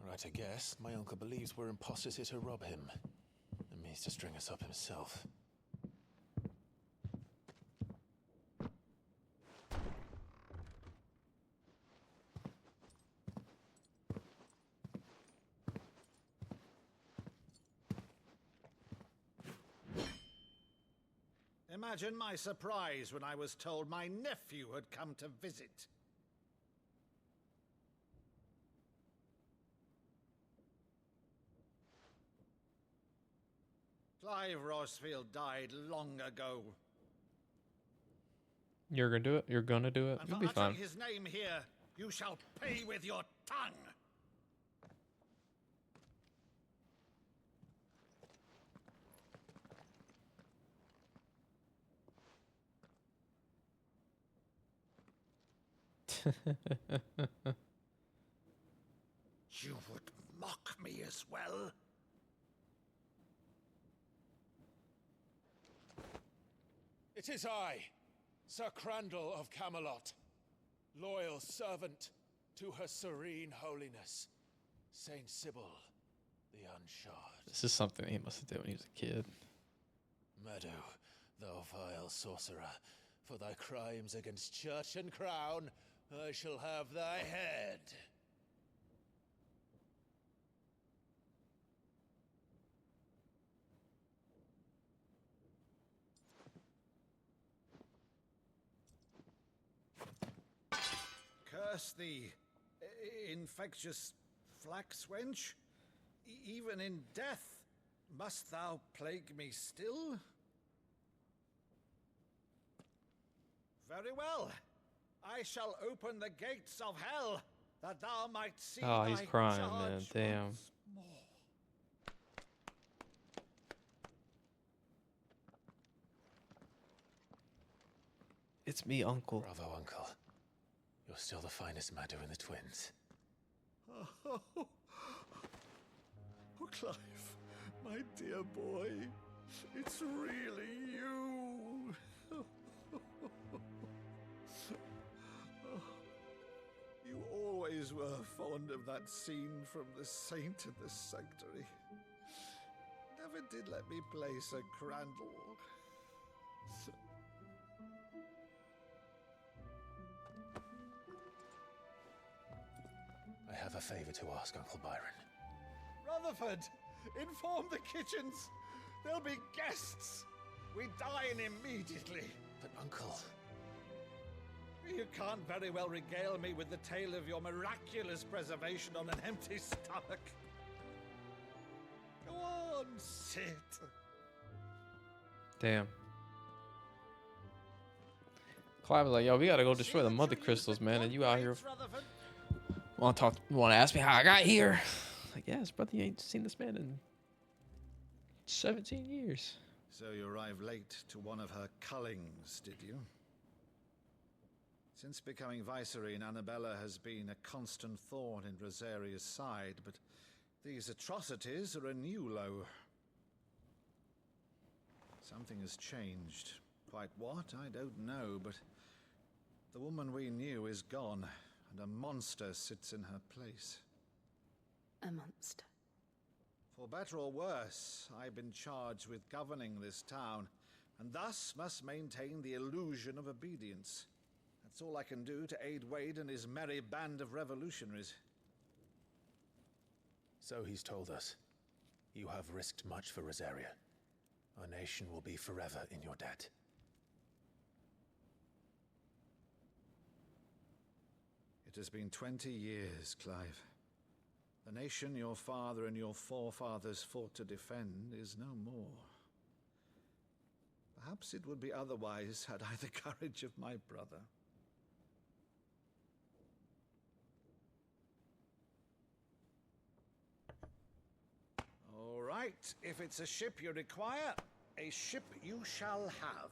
Right, I guess. My uncle believes we're imposters here to rob him. And means to string us up himself. imagine my surprise when I was told my nephew had come to visit. Clive Rosfield died long ago. You're gonna do it. You're gonna do it. And You'll for be fine. uttering his name here, you shall pay with your tongue. You would mock me as well? It is I, Sir Crandall of Camelot, loyal servant to her serene holiness, Saint Sybil the Unshod. This is something he must have done when he was a kid. Meadow, thou vile sorcerer, for thy crimes against church and crown, I shall have thy head. Curse thee, infectious flax wench. Even in death, must thou plague me still? Very well. I shall open the gates of hell, that thou might see Oh, he's thy crying, charge man. Damn. once more. It's me, Uncle. Bravo, Uncle. You're still the finest Maddo in the twins. Oh, Clive, my dear boy, it's really you. You always were fond of that scene from The Saint in the Sanctuary. Never did let me play Sir Crandall. I have a favor to ask, Uncle Byron. Rutherford, inform the kitchens. There'll be guests. We dine immediately. But, Uncle, you can't very well regale me with the tale of your miraculous preservation on an empty stomach. Go on, sit. Damn. Clive was like, yo, we gotta go destroy the mother crystals, man, and you out here want to ask me how I got here? Like, yes, brother, you ain't seen this man in 17 years. So you arrived late to one of her cullings, did you? Since becoming Vicereine, Annabella has been a constant thorn in Rosaria's side, but these atrocities are a new low. Something has changed. Quite what, I don't know, but the woman we knew is gone, and a monster sits in her place. A monster. For better or worse, I've been charged with governing this town, and thus must maintain the illusion of obedience. That's all I can do to aid Wade and his merry band of revolutionaries. So he's told us. You have risked much for Rosaria. Our nation will be forever in your debt. It has been 20 years, Clive. The nation your father and your forefathers fought to defend is no more. Perhaps it would be otherwise had I the courage of my brother. All right, if it's a ship you require, a ship you shall have.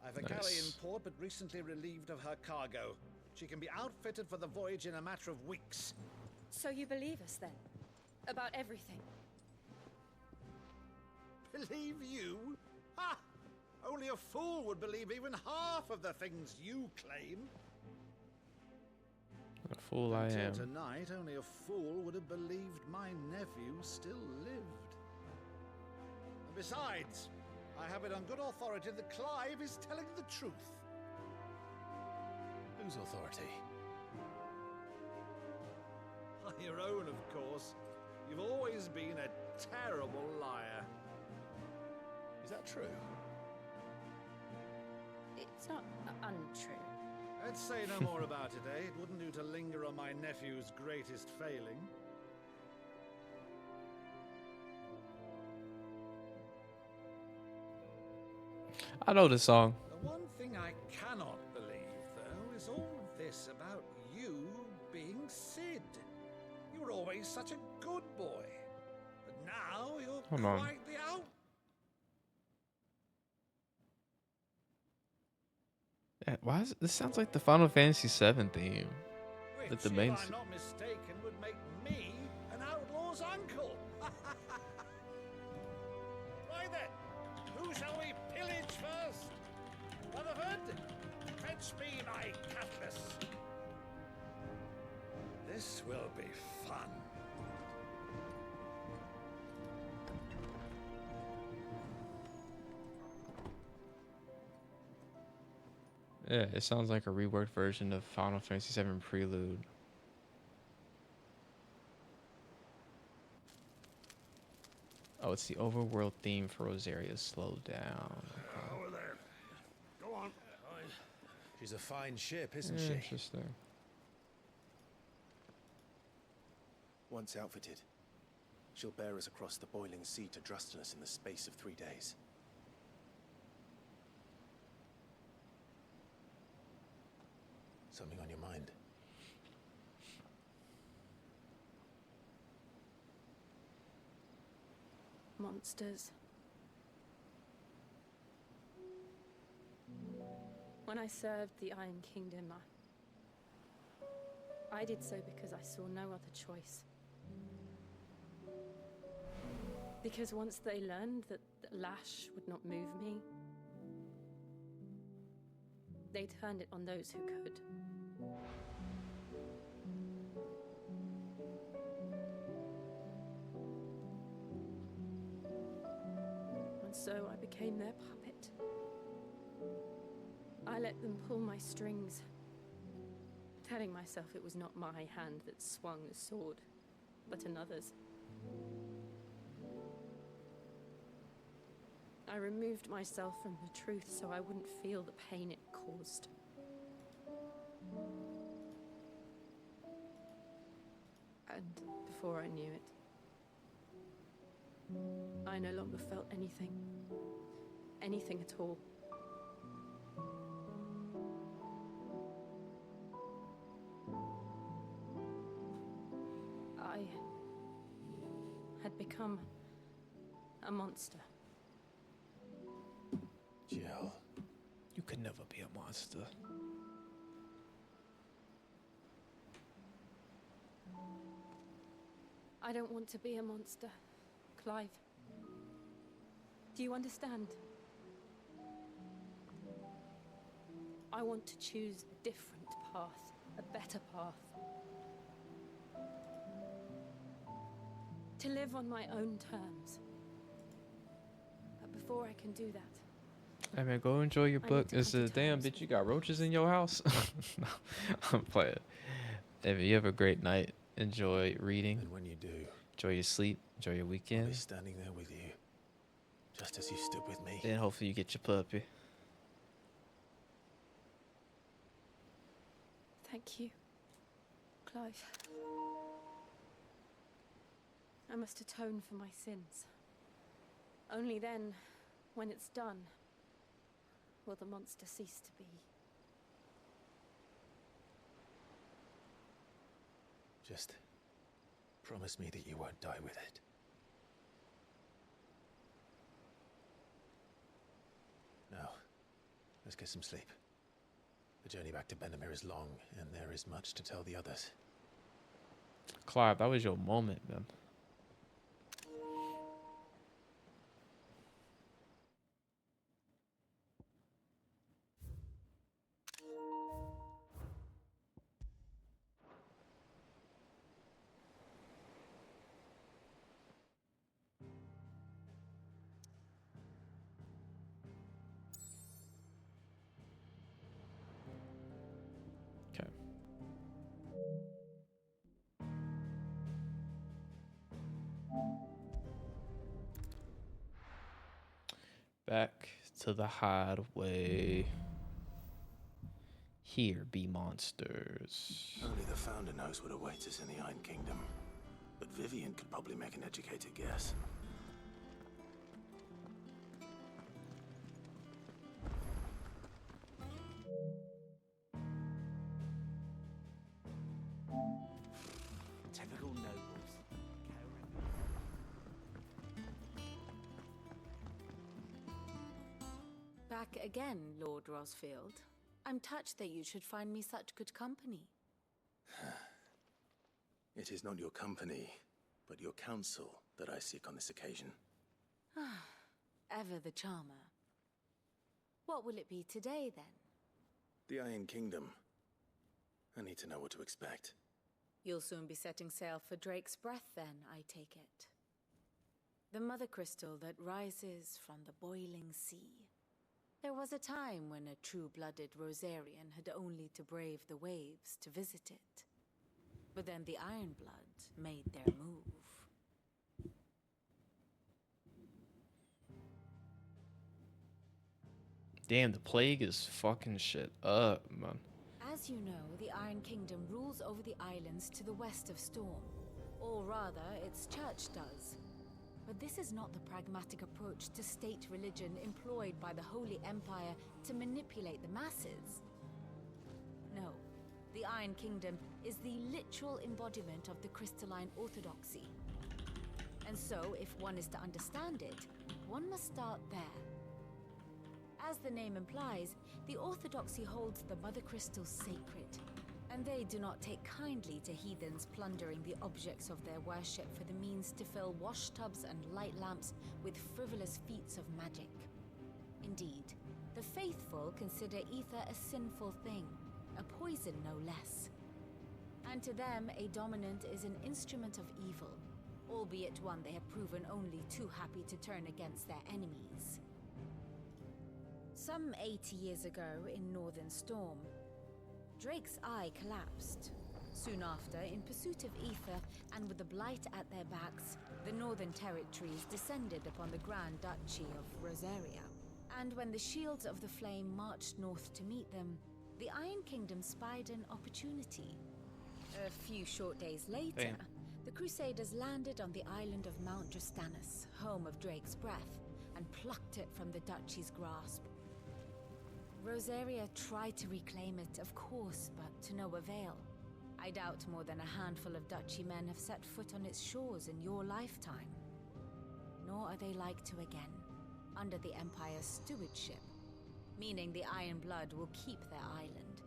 I've a galley in port, but recently relieved of her cargo. She can be outfitted for the voyage in a matter of weeks. So you believe us then? About everything? Believe you? Ha! Only a fool would believe even half of the things you claim. A fool I am. Until tonight, only a fool would have believed my nephew still lived. And besides, I have it on good authority that Clive is telling the truth. Whose authority? Your own, of course. You've always been a terrible liar. Is that true? It's not untrue. Let's say no more about it, eh? It wouldn't do to linger on my nephew's greatest failing. I know this song. The one thing I cannot believe, though, is all this about you being Sid. You were always such a good boy. But now you're Hold on. quite the out. Why is this sounds like the Final Fantasy VII theme? Which, Like the main. if I'm not mistaken, would make me an outlaw's uncle. Right then, who shall we pillage first? Rutherford, fetch me my cutlass. This will be fun. Yeah, it sounds like a reworked version of Final Fantasy VII Prelude. Oh, it's the overworld theme for Rosaria. Slow down. Over there. Go on. She's a fine ship, isn't Yeah, she? interesting. Once outfitted, she'll bear us across the boiling sea to Drustinus in the space of 3 days. Something on your mind? Monsters. When I served the Iron Kingdom, I did so because I saw no other choice. Because once they learned that Lash would not move me, they turned it on those who could. And so I became their puppet. I let them pull my strings, telling myself it was not my hand that swung the sword, but another's. I removed myself from the truth so I wouldn't feel the pain it caused. And before I knew it, I no longer felt anything. Anything at all. I had become a monster. Jill, you could never be a monster. I don't want to be a monster, Clive. Do you understand? I want to choose a different path, a better path. To live on my own terms. But before I can do that, Hey man, go enjoy your book. Is it damn bitch? You got roaches in your house? No, I'm playing. If you have a great night, enjoy reading. And when you do, enjoy your sleep. Enjoy your I'll weekend. be standing there with you, just as you stood with me. Then hopefully you get your puppy. thank you, Clive. I must atone for my sins. Only then, when it's done, will the monster cease to be. Just promise me that you won't die with it. Now, let's get some sleep. The journey back to Benamir is long, and there is much to tell the others. Clive, that was your moment, man. Back to the hideaway. Here be monsters. Only the Founder knows what awaits us in the Iron Kingdom. But Vivian could probably make an educated guess. Typical nobles. Back again, Lord Rosfield. I'm touched that you should find me such good company. It is not your company, but your counsel that I seek on this occasion. Ever the charmer. What will it be today, then? The Iron Kingdom. I need to know what to expect. You'll soon be setting sail for Drake's Breath, then, I take it. The mother crystal that rises from the boiling sea. There was a time when a true-blooded Rosarian had only to brave the waves to visit it. But then the Ironblood made their move. Damn, the plague is fucking shit up, man. As you know, the Iron Kingdom rules over the islands to the west of Storm. Or rather, its church does. But this is not the pragmatic approach to state religion employed by the Holy Empire to manipulate the masses. No, the Iron Kingdom is the literal embodiment of the crystalline orthodoxy. And so, if one is to understand it, one must start there. As the name implies, the orthodoxy holds the Mother Crystal sacred, and they do not take kindly to heathens plundering the objects of their worship for the means to fill washtubs and light lamps with frivolous feats of magic. Indeed, the faithful consider ether a sinful thing, a poison no less. And to them, a dominant is an instrument of evil, albeit one they have proven only too happy to turn against their enemies. Some 80 years ago in Northern Storm, Drake's eye collapsed. Soon after, in pursuit of ether and with the blight at their backs, the Northern Territories descended upon the Grand Duchy of Rosaria. And when the Shields of the Flame marched north to meet them, the Iron Kingdom spied an opportunity. A few short days later, the Crusaders landed on the island of Mount Drastanus, home of Drake's Breath, and plucked it from the Duchy's grasp. Rosaria tried to reclaim it, of course, but to no avail. I doubt more than a handful of Duchy men have set foot on its shores in your lifetime. Nor are they like to again, under the Empire's stewardship, meaning the Iron Blood will keep their island.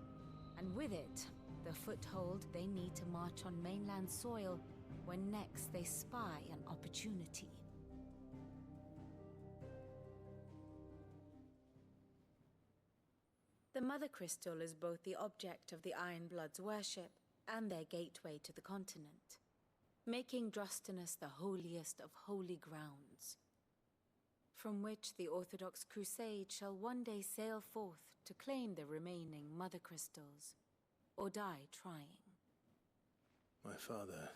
And with it, the foothold they need to march on mainland soil when next they spy an opportunity. The Mother Crystal is both the object of the Iron Blood's worship and their gateway to the continent, making Drastanus the holiest of holy grounds, from which the Orthodox Crusade shall one day sail forth to claim the remaining Mother Crystals, or die trying. My father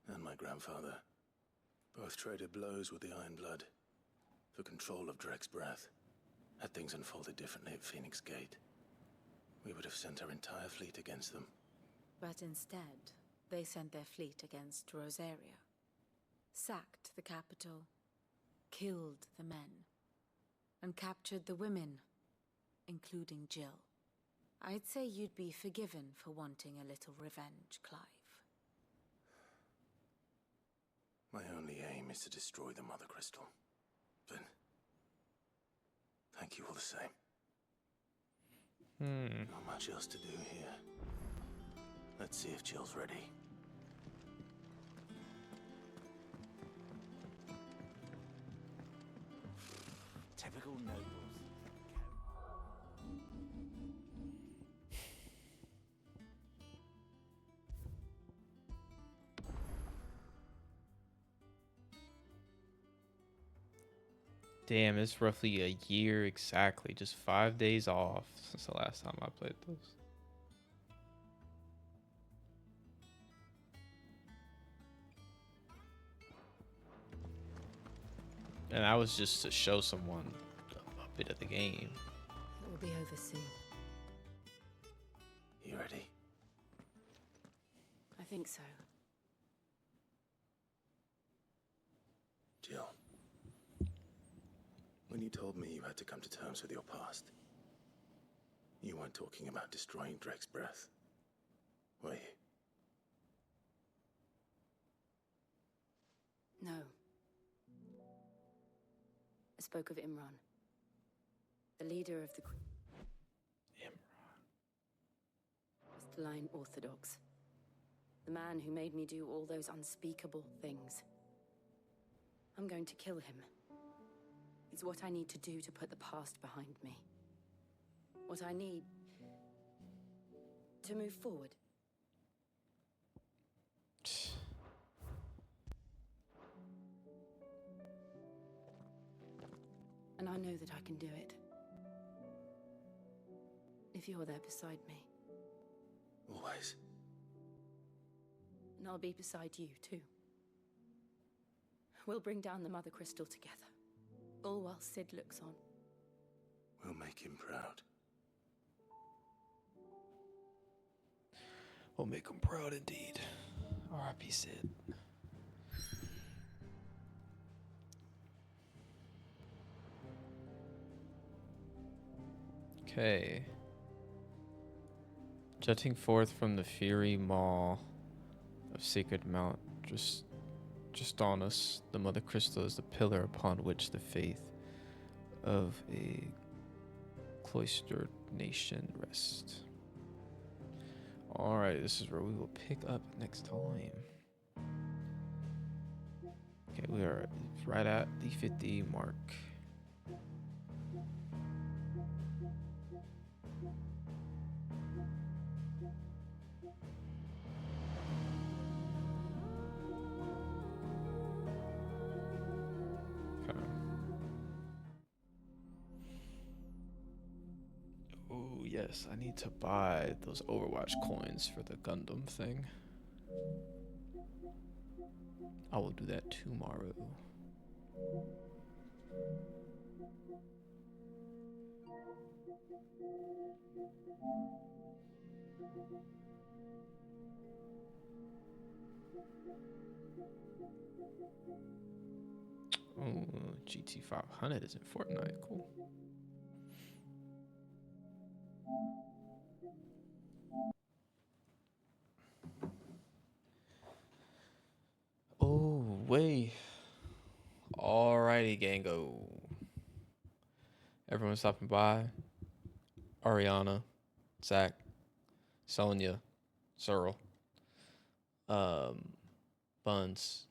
and my grandfather both traded blows with the Iron Blood for control of Drake's Breath. Had things unfolded differently at Phoenix Gate, we would have sent our entire fleet against them. But instead, they sent their fleet against Rosaria, sacked the capital, killed the men, and captured the women, including Jill. I'd say you'd be forgiven for wanting a little revenge, Clive. My only aim is to destroy the Mother Crystal. But thank you all the same. Not much else to do here. Let's see if Jill's ready. Typical nobles. Damn, it's roughly a year exactly. Just 5 days off since the last time I played those. And that was just to show someone a bit of the game. It will be over soon. You ready? I think so. Jill, when you told me you had to come to terms with your past, you weren't talking about destroying Drake's breath, were you? No. I spoke of Imran, the leader of the Line Orthodox. The man who made me do all those unspeakable things. I'm going to kill him. It's what I need to do to put the past behind me. What I need to move forward. And I know that I can do it. If you're there beside me. Always. And I'll be beside you, too. We'll bring down the Mother Crystal together. All while Sid looks on. We'll make him proud. We'll make him proud indeed. R.I.P. Sid. Okay. Jutting forth from the fiery maw of Sacred Mount, just on us, the Mother Crystal is the pillar upon which the faith of a cloistered nation rests. Alright, this is where we will pick up next time. Okay, we are right at the 50 mark. Okay. Oh yes, I need to buy those Overwatch coins for the Gundam thing. I will do that tomorrow. Oh, GT500 is in Fortnite. Cool. Oh, wait. Alrighty, Gango. Everyone stopping by. Ariana, Zach, Sonia, Searle, Buns,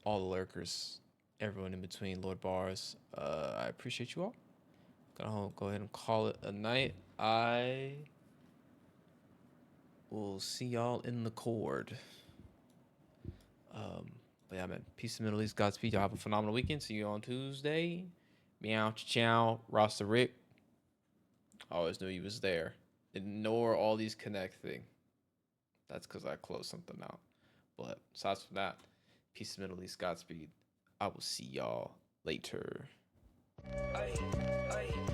all the lurkers, everyone in between, Lord Bars. I appreciate you all. Gonna go ahead and call it a night. I will see y'all in the cord. But yeah, man. Peace in the Middle East. Godspeed. Y'all have a phenomenal weekend. See you on Tuesday. Meow, chow, Rasta Rick. I always knew he was there. Ignore all these connecting. That's because I closed something out. But aside from that, peace in the Middle East. Godspeed. I will see y'all later. Aye, aye.